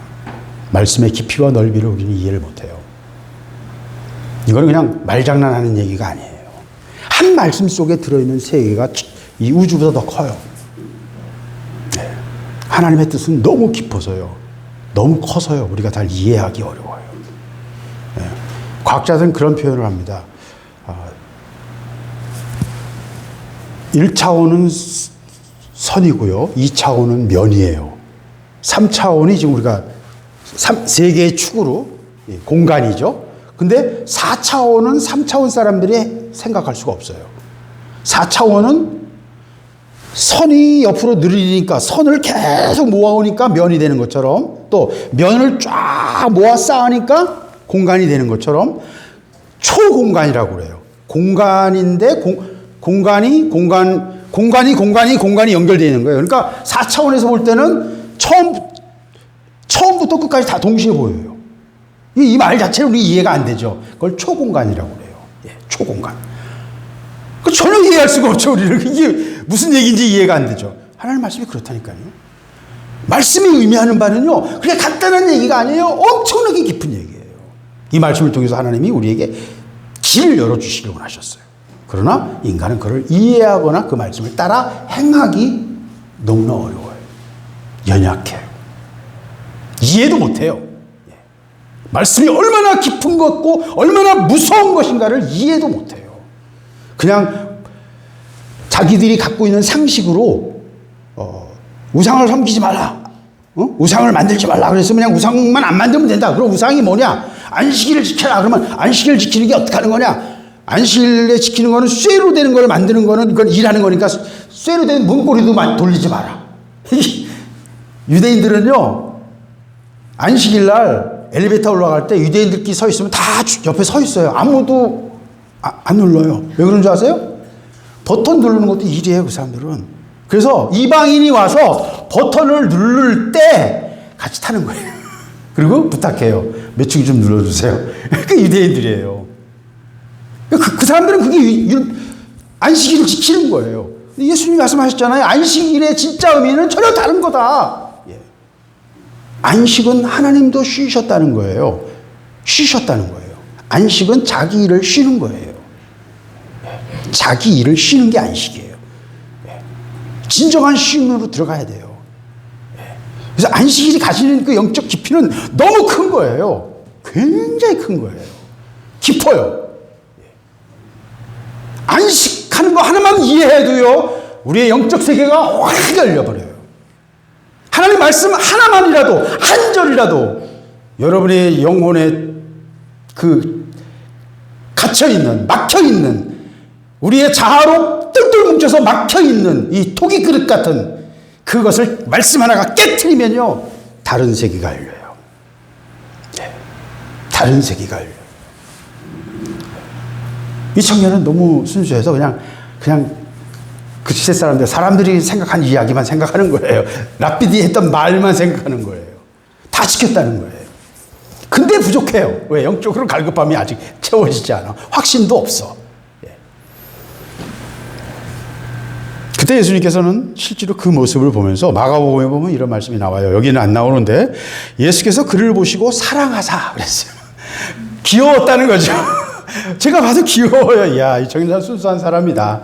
Speaker 1: 말씀의 깊이와 넓이를 우리는 이해를 못해요. 이거는 그냥 말장난하는 얘기가 아니에요. 한 말씀 속에 들어있는 세계가 이 우주보다 더 커요. 네. 하나님의 뜻은 너무 깊어서요. 너무 커서요. 우리가 다 이해하기 어려워요. 네. 과학자들은 그런 표현을 합니다. 1차원은 선이고요. 2차원은 면이에요. 3차원이 지금 우리가 세 개의 축으로 공간이죠. 근데 4차원은 3차원 사람들이 생각할 수가 없어요. 4차원은 선이 옆으로 느리니까 선을 계속 모아오니까 면이 되는 것처럼 또 면을 쫙 모아 쌓으니까 공간이 되는 것처럼 초공간이라고 그래요. 공간인데 공간이 연결되어 있는 거예요. 그러니까 4차원에서 볼 때는 처음부터 끝까지 다 동시에 보여요. 이 말 자체는 우리 이해가 안 되죠. 그걸 초공간이라고 그래요. 예, 초공간. 전혀 이해할 수가 없죠. 우리는 이게 무슨 얘기인지 이해가 안 되죠. 하나님 말씀이 그렇다니까요. 말씀이 의미하는 바는요, 그게 간단한 얘기가 아니에요. 엄청나게 깊은 얘기예요. 이 말씀을 통해서 하나님이 우리에게 길을 열어주시려고 하셨어요. 그러나 인간은 그걸 이해하거나 그 말씀을 따라 행하기 너무나 어려워요. 연약해요. 이해도 못해요. 말씀이 얼마나 깊은 것고 얼마나 무서운 것인가를 이해도 못해요. 그냥 자기들이 갖고 있는 상식으로 우상을 섬기지 말라, 우상을 만들지 말라 그래서 그냥 우상만 안 만들면 된다. 그럼 우상이 뭐냐? 안식일을 지켜라. 그러면 안식일을 지키는 게 어떻게 하는 거냐? 안식일에 지키는 거는 쇠로 되는 걸 만드는 거는 그건 일하는 거니까 쇠로 된 문고리도 돌리지 마라. 유대인들은요 안식일 날 엘리베이터 올라갈 때 유대인들끼리 서 있으면 다 옆에 서 있어요. 아무도 안 눌러요. 왜 그런 줄 아세요? 버튼 누르는 것도 일이에요, 그 사람들은. 그래서 이방인이 와서 버튼을 누를 때 같이 타는 거예요. 그리고 부탁해요. 몇 층 좀 눌러주세요. 그 유대인들이에요. 그 사람들은 그게 안식일을 지키는 거예요. 예수님이 말씀하셨잖아요. 안식일의 진짜 의미는 전혀 다른 거다. 안식은 하나님도 쉬셨다는 거예요. 쉬셨다는 거예요. 안식은 자기 일을 쉬는 거예요. 자기 일을 쉬는 게 안식이에요. 진정한 쉼으로 들어가야 돼요. 그래서 안식일이 가지는 그 영적 깊이는 너무 큰 거예요. 굉장히 큰 거예요. 깊어요. 안식하는 거 하나만 이해해도요, 우리의 영적 세계가 확 열려버려요. 하나님 말씀 하나만이라도, 한 절이라도 여러분의 영혼에 갇혀있는, 막혀있는, 우리의 자아로 똘똘 뭉쳐서 막혀있는 이 토기 그릇 같은 그것을 말씀 하나가 깨트리면요, 다른 세계가 열려요. 다른 세계가 열려요. 이 청년은 너무 순수해서 그냥 그 시대 사람들이 생각한 이야기만 생각하는 거예요. 랍비디 했던 말만 생각하는 거예요. 다 지켰다는 거예요. 근데 부족해요. 왜? 영적으로 갈급함이 아직 채워지지 않아. 확신도 없어. 그때 예수님께서는 실제로 그 모습을 보면서 마가복음에 보면 이런 말씀이 나와요. 여기는 안 나오는데 예수께서 그를 보시고 사랑하사 그랬어요. 귀여웠다는 거죠. 제가 봐도 귀여워요. 이야, 이 청년 순수한 사람이다.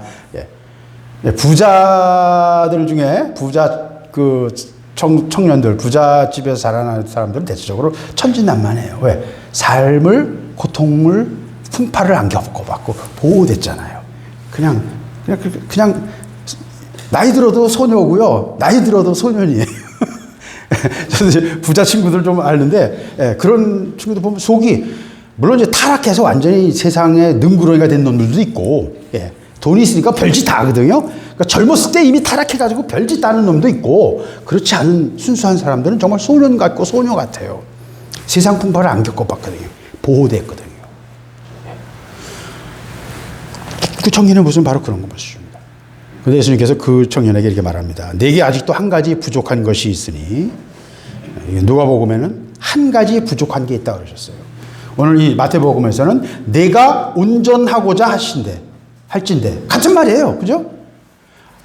Speaker 1: 부자들 중에 부자 그 청년들, 부잣집에서 자라는 사람들은 대체적으로 천진난만해요. 왜? 삶을, 고통을, 풍파를 안 겪어봤고 보호됐잖아요. 그냥 나이 들어도 소녀고요. 나이 들어도 소년이에요. 저는 이제 부자 친구들 좀 아는데 그런 친구들 보면 속이 물론 이제 타락해서 완전히 세상에 능구렁이가 된 놈들도 있고 돈이 있으니까 별짓 다 하거든요. 그러니까 젊었을 때 이미 타락해가지고 별짓 다 하는 놈도 있고 그렇지 않은 순수한 사람들은 정말 소년 같고 소녀 같아요. 세상 풍파를 안 겪어봤거든요. 보호됐거든요. 그 청년의 모습은 바로 그런 거 보십니다. 그런데 예수님께서 그 청년에게 이렇게 말합니다. 내게 아직도 한 가지 부족한 것이 있으니 누가복음에는 한 가지 부족한 게 있다고 그러셨어요. 오늘 이 마태복음에서는 내가 온전하고자 할진대 같은 말이에요. 그죠?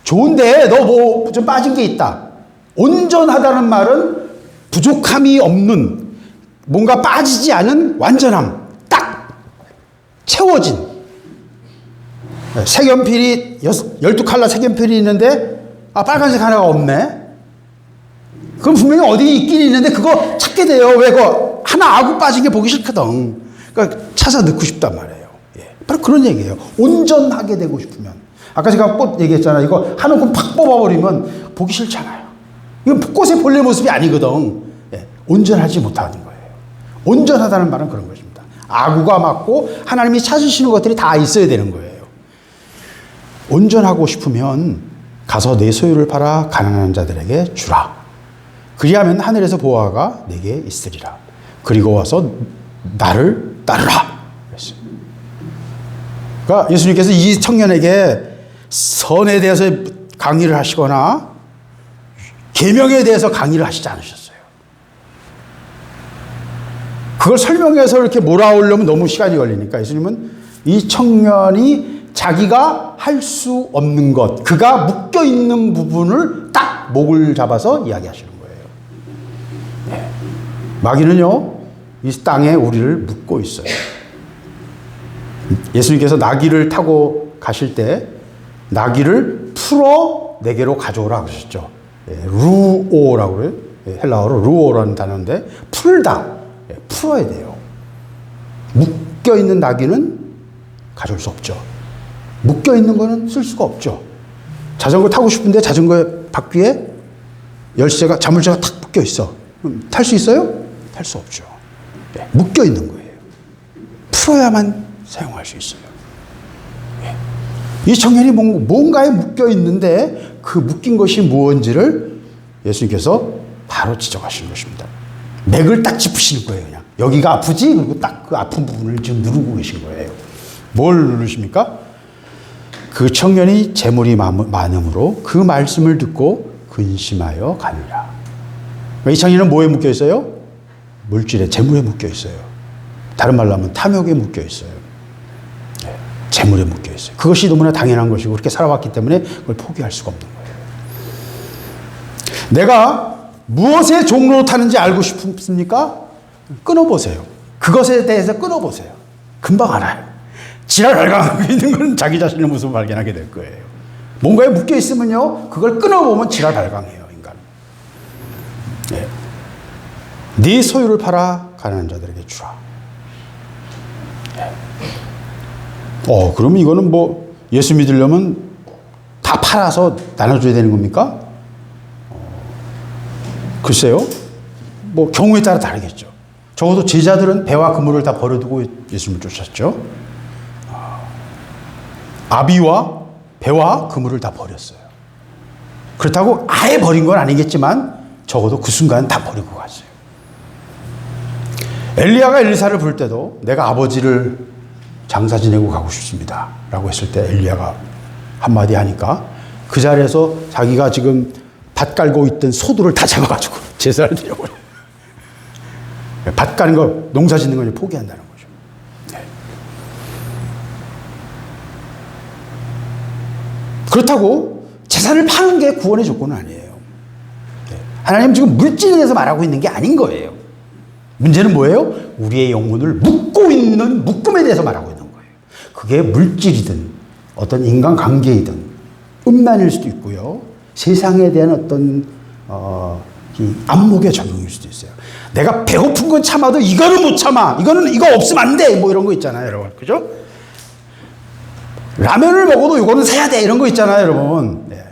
Speaker 1: 좋은데 너 뭐 좀 빠진 게 있다. 온전하다는 말은 부족함이 없는 뭔가 빠지지 않은 완전함. 딱 채워진 색연필이 12컬러 색연필이 있는데 빨간색 하나가 없네. 그럼 분명히 어디 있긴 있는데 그거 찾게 돼요. 왜 그거 하나 아구 빠진 게 보기 싫거든. 그러니까 찾아 넣고 싶단 말이에요. 바로 그런 얘기예요. 온전하게 되고 싶으면. 아까 제가 꽃 얘기했잖아요. 이거 한 움큼 팍 뽑아버리면 보기 싫잖아요. 이건 꽃의 본래 모습이 아니거든. 온전하지 못하는 거예요. 온전하다는 말은 그런 것입니다. 아구가 맞고 하나님이 찾으시는 것들이 다 있어야 되는 거예요. 온전하고 싶으면 가서 내 소유를 팔아 가난한 자들에게 주라. 그리하면 하늘에서 보화가 내게 있으리라. 그리고 와서 나를 따르라. 그랬어요. 그러니까 예수님께서 이 청년에게 선에 대해서 강의를 하시거나 계명에 대해서 강의를 하시지 않으셨어요. 그걸 설명해서 이렇게 몰아오려면 너무 시간이 걸리니까 예수님은 이 청년이 자기가 할 수 없는 것, 그가 묶여있는 부분을 딱 목을 잡아서 이야기하시는 거예요. 마귀는요, 이 땅에 우리를 묶고 있어요. 예수님께서 나귀를 타고 가실 때 나귀를 풀어 내게로 가져오라 그러셨죠. 루오라고 그래요. 헬라어로 루오라는 단어인데 풀다, 풀어야 돼요. 묶여있는 나귀는 가져올 수 없죠. 묶여있는 거는 쓸 수가 없죠. 자전거 타고 싶은데 자전거 바퀴에 열쇠가, 자물쇠가 탁 묶여있어. 탈 수 있어요? 탈 수 없죠. 묶여있는 거예요. 풀어야만 사용할 수 있어요. 이 청년이 뭔가에 묶여있는데 그 묶인 것이 무엇인지를 예수님께서 바로 지적하시는 것입니다. 맥을 딱 짚으시는 거예요. 그냥 여기가 아프지? 그리고 딱 그 아픈 부분을 지금 누르고 계신 거예요. 뭘 누르십니까? 그 청년이 재물이 많음으로 그 말씀을 듣고 근심하여 가니라. 이 청년은 뭐에 묶여 있어요? 물질에, 재물에 묶여 있어요. 다른 말로 하면 탐욕에 묶여 있어요. 재물에 묶여 있어요. 그것이 너무나 당연한 것이고 그렇게 살아왔기 때문에 그걸 포기할 수가 없는 거예요. 내가 무엇에 종로 타는지 알고 싶습니까? 끊어보세요. 그것에 대해서 끊어보세요. 금방 알아요. 지랄 발광하고 있는 건 자기 자신의 모습을 발견하게 될 거예요. 뭔가에 묶여 있으면요, 그걸 끊어보면 지랄 발광해요, 인간은. 네 소유를 팔아 가난한 자들에게 주라. 그럼 이거는 뭐 예수 믿으려면 다 팔아서 나눠줘야 되는 겁니까? 글쎄요. 뭐 경우에 따라 다르겠죠. 적어도 제자들은 배와 그물을 다 버려두고 예수님을 쫓았죠. 아비와 배와 그물을 다 버렸어요. 그렇다고 아예 버린 건 아니겠지만 적어도 그 순간 다 버리고 갔어요. 엘리야가 엘리사를 부를 때도 내가 아버지를 장사 지내고 가고 싶습니다 라고 했을 때 엘리야가 한마디 하니까 그 자리에서 자기가 지금 밭 깔고 있던 소들을 다 잡아가지고 제사를 드려버려요. 밭 가는 거, 농사 짓는 걸 포기한다는 거죠. 그렇다고 재산을 파는 게 구원의 조건은 아니에요. 하나님 지금 물질에 대해서 말하고 있는 게 아닌 거예요. 문제는 뭐예요? 우리의 영혼을 묶고 있는 묶음에 대해서 말하고 있는 거예요. 그게 물질이든 어떤 인간관계이든 음란일 수도 있고요. 세상에 대한 어떤 이 안목의 적용일 수도 있어요. 내가 배고픈 건 참아도 이거는 못 참아. 이거 없으면 안 돼. 뭐 이런 거 있잖아요, 여러분. 그죠? 라면을 먹어도 이거는 사야 돼. 이런 거 있잖아요, 여러분. 네.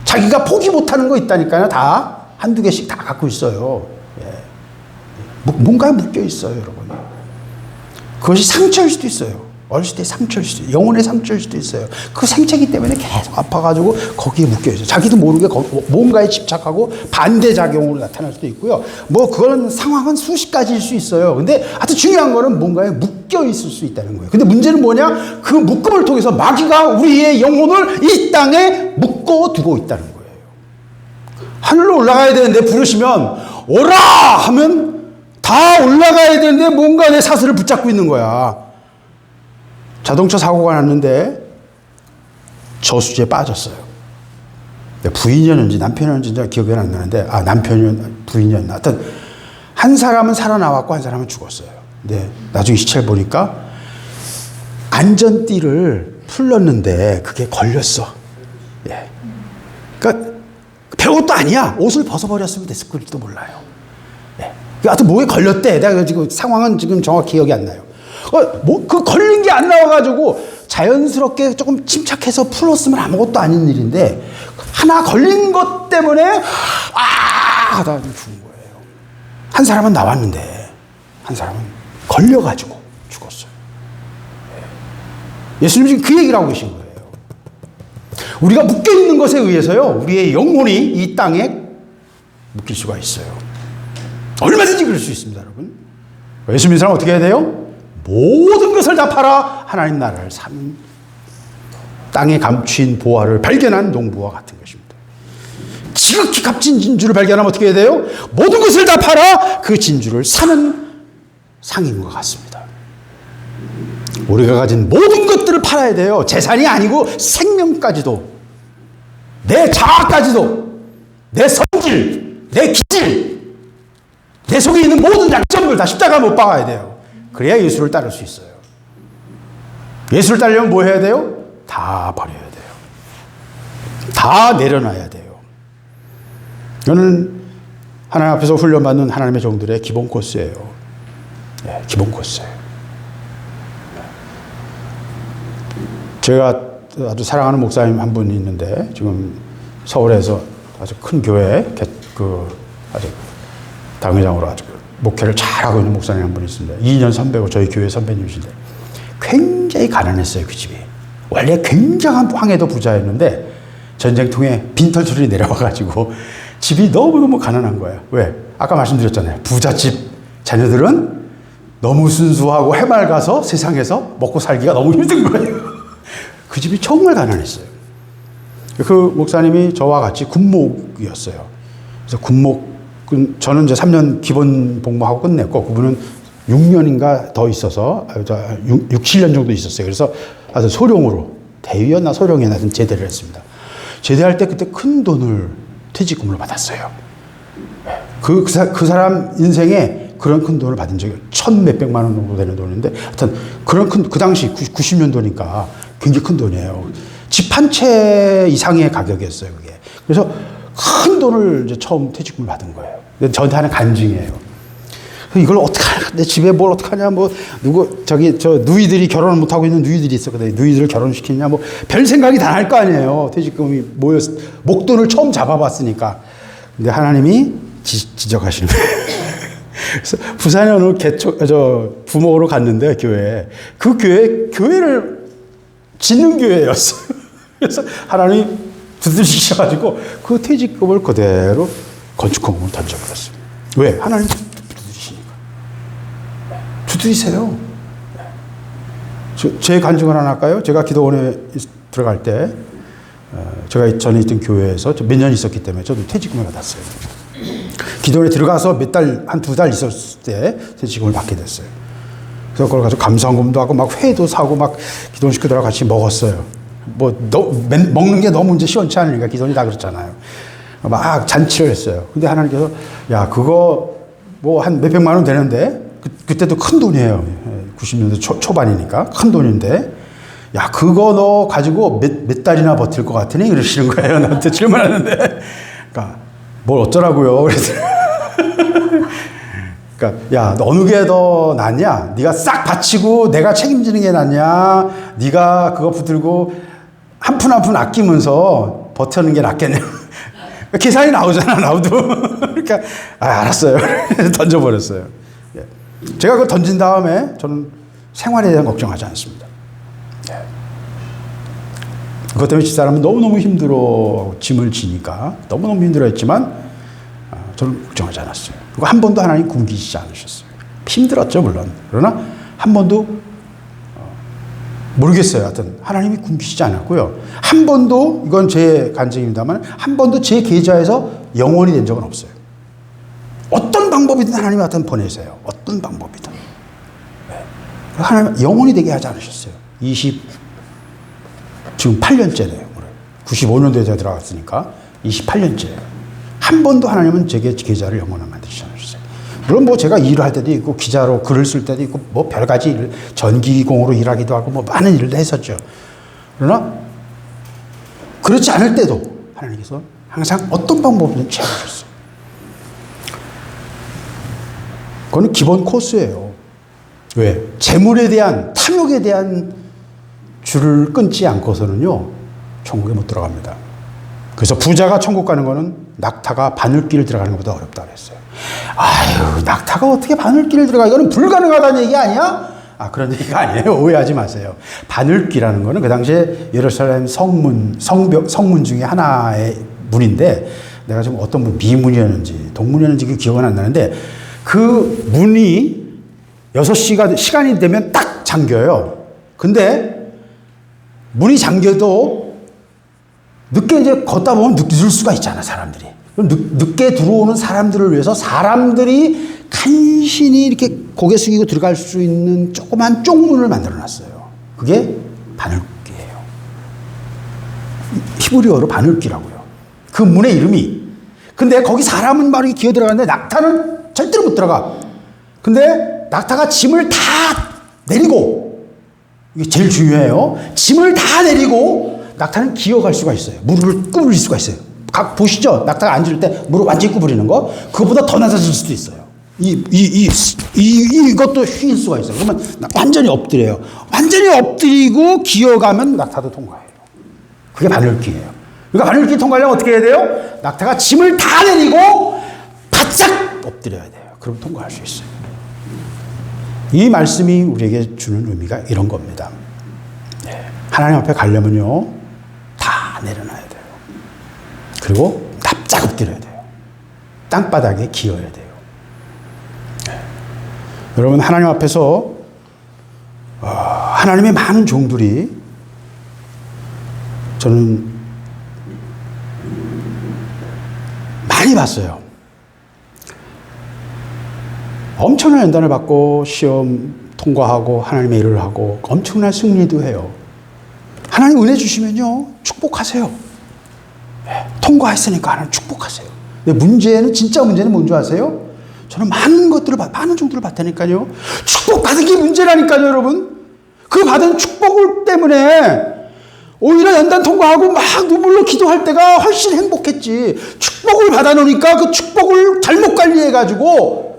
Speaker 1: 자기가 포기 못하는 거 있다니까요. 다 한두 개씩 다 갖고 있어요. 네. 뭔가에 묶여 있어요, 여러분. 그것이 상처일 수도 있어요. 어렸을 때 상처일 수도 있어요. 영혼의 상처일 수도 있어요. 그 상처이기 때문에 계속 아파가지고 거기에 묶여있어요. 자기도 모르게 뭔가에 집착하고 반대작용으로 나타날 수도 있고요. 뭐 그런 상황은 수십 가지일 수 있어요. 근데 하여튼 중요한 거는 뭔가에 묶여있을 수 있다는 거예요. 근데 문제는 뭐냐? 그 묶음을 통해서 마귀가 우리의 영혼을 이 땅에 묶어두고 있다는 거예요. 하늘로 올라가야 되는데 부르시면 오라! 하면 다 올라가야 되는데 뭔가 내 사슬을 붙잡고 있는 거야. 자동차 사고가 났는데 저수지에 빠졌어요. 부인이었는지 남편이었는지 기억이 안 나는데 부인이었나. 하여튼 한 사람은 살아나왔고 한 사람은 죽었어요. 근데 나중에 시체를 보니까 안전띠를 풀렀는데 그게 걸렸어. 예. 그러니까 별것도 아니야. 옷을 벗어버렸으면 됐을지도 몰라요. 예. 하여튼 뭐에 걸렸대. 내가 지금 상황은 지금 정확히 기억이 안 나요. 그 걸린 게 안 나와가지고 자연스럽게 조금 침착해서 풀었으면 아무것도 아닌 일인데 하나 걸린 것 때문에 하다 죽은 거예요. 한 사람은 나왔는데 한 사람은 걸려가지고 죽었어요. 예수님 지금 그 얘기를 하고 계신 거예요. 우리가 묶여있는 것에 의해서요, 우리의 영혼이 이 땅에 묶일 수가 있어요. 얼마든지 그럴 수 있습니다, 여러분. 예수 믿는 사람은 어떻게 해야 돼요? 모든 것을 다 팔아 하나님 나라를 사는, 땅에 감추인 보화를 발견한 농부와 같은 것입니다. 지극히 값진 진주를 발견하면 어떻게 해야 돼요? 모든 것을 다 팔아 그 진주를 사는 상인과 같습니다. 우리가 가진 모든 것들을 팔아야 돼요. 재산이 아니고 생명까지도, 내 자아까지도, 내 성질, 내 기질, 내 속에 있는 모든 약점들 다 십자가 못 박아야 돼요. 그래야 예수를 따를 수 있어요. 예수를 따르려면 뭐 해야 돼요? 다 버려야 돼요. 다 내려놔야 돼요. 이거는 하나님 앞에서 훈련받는 하나님의 종들의 기본 코스예요. 네, 기본 코스예요. 제가 아주 사랑하는 목사님 한 분이 있는데 지금 서울에서 아주 큰 교회 아주 당회장으로 아주 목회를 잘하고 있는 목사님 한 분이 있습니다. 2년 선배고 저희 교회 선배님이신데 굉장히 가난했어요. 그 집이. 원래 굉장한 황해도 부자였는데 전쟁통에 빈털터리 내려와가지고 집이 너무너무 가난한 거예요. 왜? 아까 말씀드렸잖아요. 부잣집 자녀들은 너무 순수하고 해맑아서 세상에서 먹고 살기가 너무 힘든 거예요. 그 집이 정말 가난했어요. 그 목사님이 저와 같이 군목이었어요. 그래서 저는 이제 3년 기본 복무하고 끝냈고, 그분은 6년인가 더 있어서, 6, 7년 정도 있었어요. 그래서 아주 소령으로, 대위였나 소령이었나 제대를 했습니다. 제대할 때 그때 큰 돈을 퇴직금으로 받았어요. 그 사람 인생에 그런 큰 돈을 받은 적이 1,몇백만 원 정도 되는 돈인데, 하여튼 그런 그 당시 90년도니까 굉장히 큰 돈이에요. 집 한 채 이상의 가격이었어요, 그게. 그래서 큰 돈을 이제 처음 퇴직금을 받은 거예요. 저한테 하는 간증이에요. 이걸 어떡하냐, 내 집에 뭘 어떡하냐, 저 누이들이 결혼을 못하고 있는 누이들이 있었거든요. 누이들을 결혼시키냐, 별 생각이 다 날 거 아니에요. 퇴직금이 목돈을 처음 잡아봤으니까. 근데 하나님이 지적하시는 거예요. 그래서 부산에 어느 부목으로 갔는데, 교회에. 그 교회를 짓는 교회였어요. 그래서 하나님이 두드리셔가지고 그 퇴직금을 그대로 건축헌금을 던져버렸어요. 왜? 하나님 두드리시니까. 두드리세요. 제 간증을 하나 할까요? 제가 기도원에 들어갈 때 제가 전에 있던 교회에서 몇 년 있었기 때문에 저도 퇴직금을 받았어요. 기도원에 들어가서 몇 달, 한 2달 있었을 때 퇴직금을 받게 됐어요. 그래서 그걸 가지고 감사원금도 하고 막 회도 사고 막 기도원 식구들하고 같이 먹었어요. 먹는 게 너무 이제 시원치 않으니까 기도원이 다 그렇잖아요. 막 잔치를 했어요. 근데 하나님께서, 야, 그거 한 몇백만 원 되는데, 그때도 큰 돈이에요. 90년대 초반이니까 큰 돈인데, 야, 그거 너 가지고 몇 달이나 버틸 것 같으니? 그러시는 거예요. 나한테 질문하는데. 그러니까, 뭘 어쩌라고요. 그래서. 그러니까, 야, 어느 게 더 낫냐? 네가 싹 바치고 내가 책임지는 게 낫냐? 네가 그거 붙들고 한 푼 한 푼 아끼면서 버티는 게 낫겠냐? 계산이 나오잖아, 나도. 그러니까, 알았어요. 던져버렸어요. 제가 그거 던진 다음에 저는 생활에 대한 걱정하지 않습니다. 그것 때문에 집사람은 너무너무 힘들어, 짐을 지니까 너무너무 힘들어 했지만 저는 걱정하지 않았어요. 그리고 한 번도 하나님 굶기시지 않으셨어요. 힘들었죠, 물론. 그러나 한 번도 모르겠어요. 하여튼 하나님이 굶기시지 않았고요. 한 번도, 이건 제 간증입니다만, 한 번도 제 계좌에서 영원이 된 적은 없어요. 어떤 방법이든 하나님이 하여튼 보내세요. 어떤 방법이든. 하나님 영원히 되게 하지 않으셨어요. 지금 8년째네요. 95년도에 제가 들어갔으니까 28년째예요. 한 번도 하나님은 제게 계좌를 영원히 만드시지 않으셨어요. 물론 뭐 제가 일을 할 때도 있고 기자로 글을 쓸 때도 있고 뭐 여러 가지 일, 전기공으로 일하기도 하고 뭐 많은 일을 했었죠. 그러나 그렇지 않을 때도 하나님께서 항상 어떤 방법이든 채워주셨어요. 그건 기본 코스예요. 왜? 재물에 대한, 탐욕에 대한 줄을 끊지 않고서는요, 천국에 못 들어갑니다. 그래서 부자가 천국 가는 거는 낙타가 바늘길을 들어가는 것보다 어렵다고 했어요. 아유, 낙타가 어떻게 바늘길을 들어가? 이거는 불가능하다는 얘기 아니야? 그런 얘기가 아니에요. 오해하지 마세요. 바늘길이라는 거는 그 당시에 예루살렘 성문 중에 하나의 문인데, 내가 지금 어떤 문, 미문이었는지 동문이었는지 그 기억은 안 나는데, 그 문이 6시가 시간이 되면 딱 잠겨요. 근데 문이 잠겨도 늦게 이제 걷다 보면 늦을 수가 있잖아, 사람들이. 그럼 늦게 들어오는 사람들을 위해서 사람들이 간신히 이렇게 고개 숙이고 들어갈 수 있는 조그만 쪽문을 만들어 놨어요. 그게 바늘귀예요. 히브리어로 바늘귀라고요. 그 문의 이름이. 근데 거기 사람은 막 이렇게 기어 들어가는데 낙타는 절대로 못 들어가. 근데 낙타가 짐을 다 내리고, 이게 제일 중요해요. 짐을 다 내리고 낙타는 기어갈 수가 있어요. 무릎을 구부릴 수가 있어요. 보시죠? 낙타가 앉을 때 무릎 완전히 구부리는 거. 그거보다 더 낮아질 수도 있어요. 이것도 휘일 수가 있어요. 그러면 완전히 엎드려요. 완전히 엎드리고 기어가면 낙타도 통과해요. 그게 바늘귀예요. 그러니까 바늘귀 통과하려면 어떻게 해야 돼요? 낙타가 짐을 다 내리고 바짝 엎드려야 돼요. 그럼 통과할 수 있어요. 이 말씀이 우리에게 주는 의미가 이런 겁니다. 하나님 앞에 가려면요, 다 내려놔야 돼요. 그리고 납작 엎드려야 돼요. 땅바닥에 기어야 돼요. 여러분, 하나님 앞에서 하나님의 많은 종들이, 저는 많이 봤어요. 엄청난 연단을 받고 시험 통과하고 하나님의 일을 하고 엄청난 승리도 해요. 하나님 은혜 주시면요, 축복하세요. 통과했으니까 하나님 축복하세요. 근데 문제는, 진짜 문제는 뭔지 아세요? 저는 많은 종들을 봤다니까요. 축복받은 게 문제라니까요, 여러분. 그 받은 축복을 때문에 오히려 연단 통과하고 막 눈물로 기도할 때가 훨씬 행복했지. 축복을 받아놓으니까 그 축복을 잘못 관리해가지고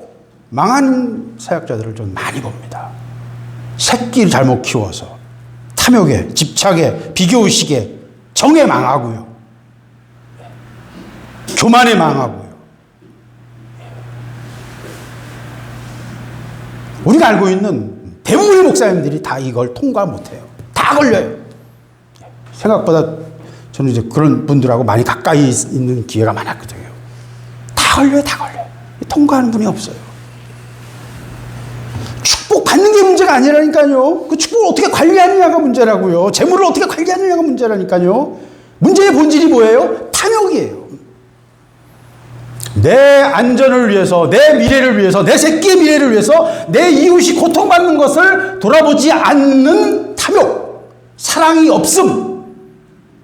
Speaker 1: 망한 사역자들을 좀 많이 봅니다. 새끼를 잘못 키워서 탐욕에, 집착에, 비교의식에, 정에 망하고요. 교만에 망하고요. 우리가 알고 있는 대부분의 목사님들이 다 이걸 통과 못해요. 다 걸려요. 생각보다 저는 이제 그런 분들하고 많이 가까이 있는 기회가 많았거든요. 다 걸려요, 다 걸려요. 통과하는 분이 없어요. 축복 받는 게 문제가 아니라니까요. 그 축복을 어떻게 관리하느냐가 문제라고요. 재물을 어떻게 관리하느냐가 문제라니까요. 문제의 본질이 뭐예요? 탐욕이에요. 내 안전을 위해서, 내 미래를 위해서, 내 새끼의 미래를 위해서 내 이웃이 고통받는 것을 돌아보지 않는 탐욕, 사랑이 없음.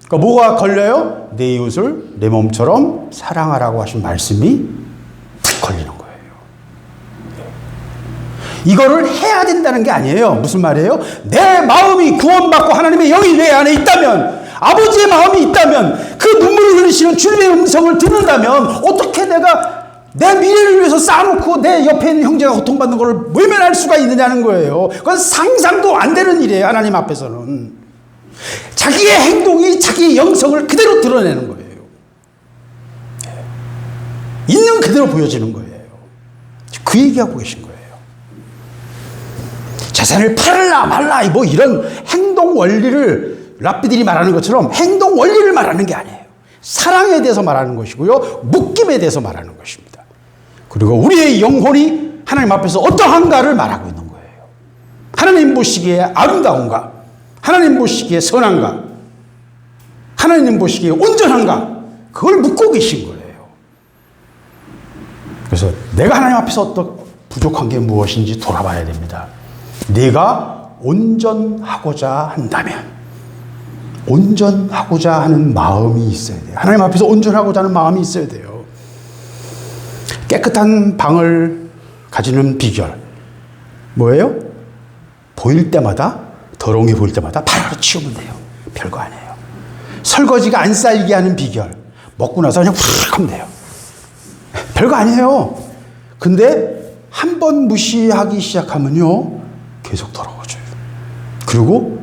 Speaker 1: 그러니까 뭐가 걸려요? 내 이웃을 내 몸처럼 사랑하라고 하신 말씀이 탁 걸리는 거예요. 이거를 해야 된다는 게 아니에요. 무슨 말이에요? 내 마음이 구원받고 하나님의 영이 내 안에 있다면, 아버지의 마음이 있다면, 그 눈물을 흘리시는 주님의 음성을 듣는다면 어떻게 내가 내 미래를 위해서 쌓아놓고 내 옆에 있는 형제가 고통받는 것을 외면할 수가 있느냐는 거예요. 그건 상상도 안 되는 일이에요. 하나님 앞에서는. 자기의 행동이 자기의 영성을 그대로 드러내는 거예요. 있는 그대로 보여지는 거예요. 그 얘기하고 계신 거예요. 재산을 팔라 말라 뭐 이런 행동 원리를 랍비들이 말하는 것처럼 행동 원리를 말하는 게 아니에요. 사랑에 대해서 말하는 것이고요. 묶임에 대해서 말하는 것입니다. 그리고 우리의 영혼이 하나님 앞에서 어떠한가를 말하고 있는 거예요. 하나님 보시기에 아름다운가, 하나님 보시기에 선한가, 하나님 보시기에 온전한가, 그걸 묻고 계신 거예요. 그래서 내가 하나님 앞에서 어떤 부족한 게 무엇인지 돌아봐야 됩니다. 내가 온전하고자 한다면, 온전하고자 하는 마음이 있어야 돼요. 하나님 앞에서 온전하고자 하는 마음이 있어야 돼요. 깨끗한 방을 가지는 비결 뭐예요? 보일 때마다, 더러운 게 보일 때마다 바로 치우면 돼요. 별거 아니에요. 설거지가 안 쌓이게 하는 비결, 먹고 나서 그냥 팍 하면 돼요. 별거 아니에요. 근데 한 번 무시하기 시작하면요, 계속 더러워져요. 그리고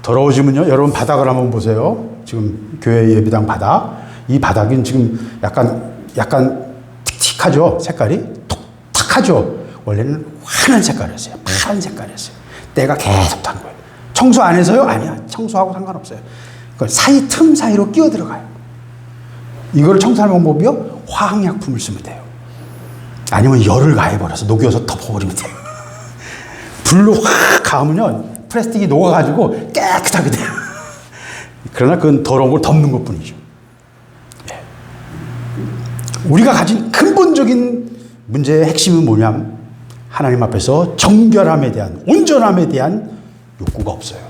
Speaker 1: 더러워지면요, 여러분 바닥을 한번 보세요. 지금 교회 예배당 바닥. 이 바닥은 지금 약간 틱틱하죠? 색깔이? 톡탁하죠? 원래는 환한 색깔이었어요. 파란 색깔이었어요. 때가 계속 탄 거예요. 청소 안 해서요? 아니야. 청소하고 상관없어요. 그걸 틈 사이로 끼어 들어가요. 이걸 청소하는 방법이요? 화학약품을 쓰면 돼요. 아니면 열을 가해버려서 녹여서 덮어버리면 돼요. 불로 확 가면요, 플라스틱이 녹아가지고 깨끗하게 돼요. 그러나 그건 더러운 걸 덮는 것 뿐이죠. 우리가 가진 근본적인 문제의 핵심은 뭐냐면 하나님 앞에서 정결함에 대한, 온전함에 대한 욕구가 없어요.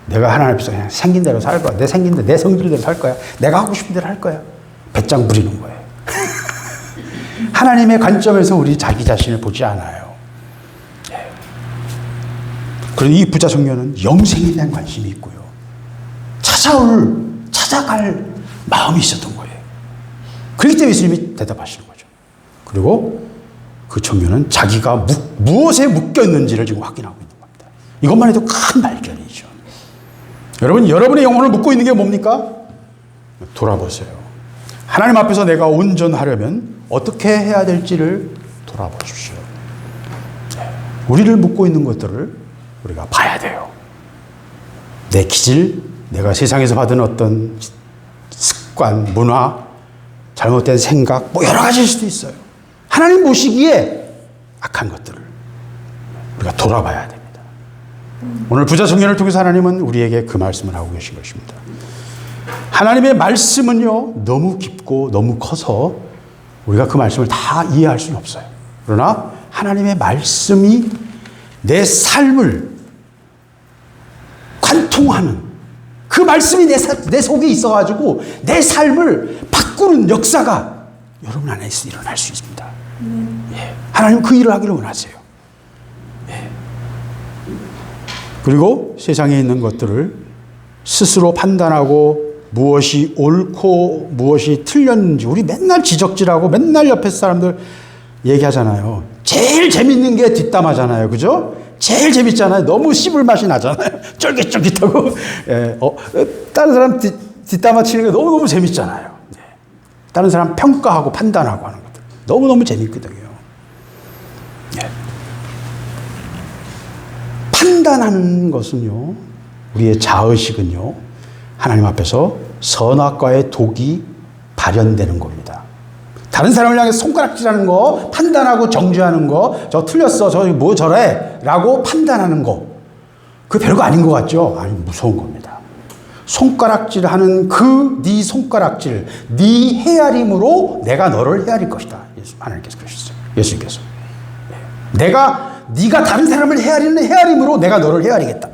Speaker 1: 내가 하나님 앞에서 그냥 생긴 대로 살 거야. 내 생긴 대로, 내 성질대로 살 거야. 내가 하고 싶은 대로 할 거야. 배짱 부리는 거예요. 하나님의 관점에서 우리 자기 자신을 보지 않아요. 그리고 이 부자 청년은 영생에 대한 관심이 있고요. 찾아갈 마음이 있었던 거예요. 그렇기 때문에 예수님이 대답하시는 거죠. 그리고 그 청년은 자기가 무엇에 묶여 있는지를 지금 확인하고 있는 겁니다. 이것만 해도 큰 발견이죠. 여러분, 여러분의 영혼을 묶고 있는 게 뭡니까? 돌아보세요. 하나님 앞에서 내가 온전하려면 어떻게 해야 될지를 돌아보십시오. 우리를 묶고 있는 것들을 우리가 봐야 돼요. 내 기질, 내가 세상에서 받은 어떤 습관, 문화, 잘못된 생각, 뭐 여러 가지일 수도 있어요. 하나님 보시기에 악한 것들을 우리가 돌아봐야 됩니다. 오늘 부자 청년을 통해서 하나님은 우리에게 그 말씀을 하고 계신 것입니다. 하나님의 말씀은요, 너무 깊고 너무 커서 우리가 그 말씀을 다 이해할 수는 없어요. 그러나 하나님의 말씀이 내 삶을 관통하는, 그 말씀이 내 속에 있어가지고 내 삶을 바꾸는 역사가 여러분 안에서 일어날 수 있습니다. 예. 하나님 그 일을 하기를 원하세요. 예. 그리고 세상에 있는 것들을 스스로 판단하고 무엇이 옳고 무엇이 틀렸는지, 우리 맨날 지적질하고 맨날 옆에 사람들 얘기하잖아요. 제일 재밌는 게 뒷담화잖아요. 그죠? 제일 재밌잖아요. 너무 씹을 맛이 나잖아요. 쫄깃쫄깃하고. 예. 다른 사람 뒷담화 치는 게 너무너무 재밌잖아요. 예. 다른 사람 평가하고 판단하고 하는 것들. 너무너무 재밌거든요. 예. 판단하는 것은요, 우리의 자의식은요, 하나님 앞에서 선악과의 독이 발현되는 겁니다. 다른 사람을 향해서 손가락질하는 거, 판단하고 정죄하는 거, 저 틀렸어, 저 뭐 저래 라고 판단하는 거, 그거 별거 아닌 것 같죠? 아니, 무서운 겁니다. 손가락질하는 네 손가락질, 네 헤아림으로 내가 너를 헤아릴 것이다. 하나님께서 그러셨어요. 예수님께서. 네가 다른 사람을 헤아리는 헤아림으로 내가 너를 헤아리겠다.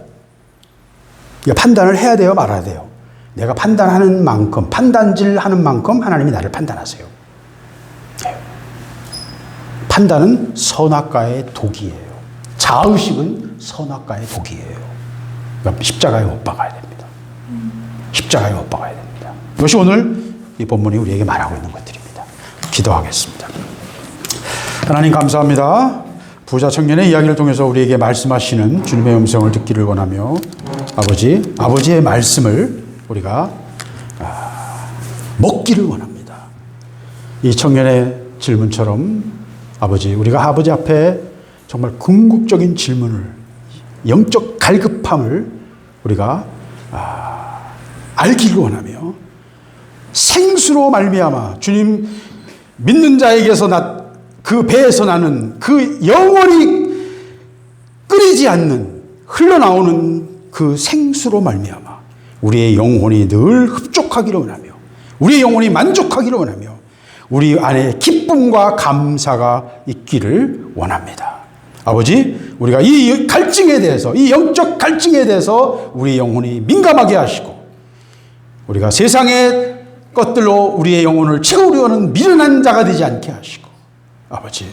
Speaker 1: 판단을 해야 돼요, 말아야 돼요? 내가 판단하는 만큼, 판단질하는 만큼 하나님이 나를 판단하세요. 판단은 선악과의 독이에요. 자의식은 선악과의 독이에요. 그러니까 십자가에 못 박아야 됩니다. 십자가에 못 박아야 됩니다. 이것이 오늘 이 본문이 우리에게 말하고 있는 것들입니다. 기도하겠습니다. 하나님 감사합니다. 부자 청년의 이야기를 통해서 우리에게 말씀하시는 주님의 음성을 듣기를 원하며 아버지의 말씀을 우리가 먹기를 원합니다. 이 청년의 질문처럼 우리가 아버지 앞에 정말 궁극적인 질문을, 영적 갈급함을 우리가 알기를 원하며 생수로 말미암아 주님 믿는 자에게서 그 배에서 나는 그 영원히 끓이지 않는 흘러나오는 그 생수로 말미암아 우리의 영혼이 늘 흡족하기를 원하며 우리의 영혼이 만족하기를 원하며 우리 안에 기쁨과 감사가 있기를 원합니다. 아버지, 우리가 이 갈증에 대해서, 이 영적 갈증에 대해서 우리 영혼이 민감하게 하시고 우리가 세상의 것들로 우리의 영혼을 채우려는 미련한 자가 되지 않게 하시고 아버지,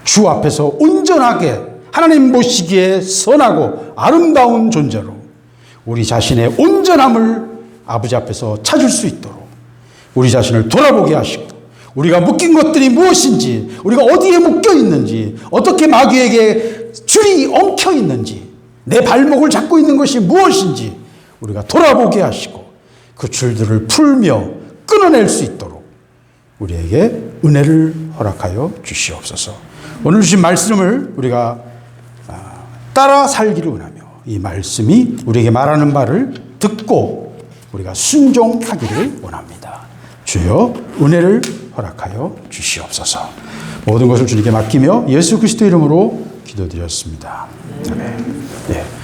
Speaker 1: 주 앞에서 온전하게 하나님 보시기에 선하고 아름다운 존재로 우리 자신의 온전함을 아버지 앞에서 찾을 수 있도록 우리 자신을 돌아보게 하시고 우리가 묶인 것들이 무엇인지, 우리가 어디에 묶여 있는지, 어떻게 마귀에게 줄이 엉켜 있는지, 내 발목을 잡고 있는 것이 무엇인지 우리가 돌아보게 하시고 그 줄들을 풀며 끊어낼 수 있도록 우리에게 은혜를 허락하여 주시옵소서. 오늘 주신 말씀을 우리가 따라 살기를 원하며 이 말씀이 우리에게 말하는 바를 듣고 우리가 순종하기를 원합니다. 주여 은혜를 허락하여 주시옵소서. 모든 것을 주님께 맡기며 예수 그리스도 이름으로 기도드렸습니다. 아멘. 네.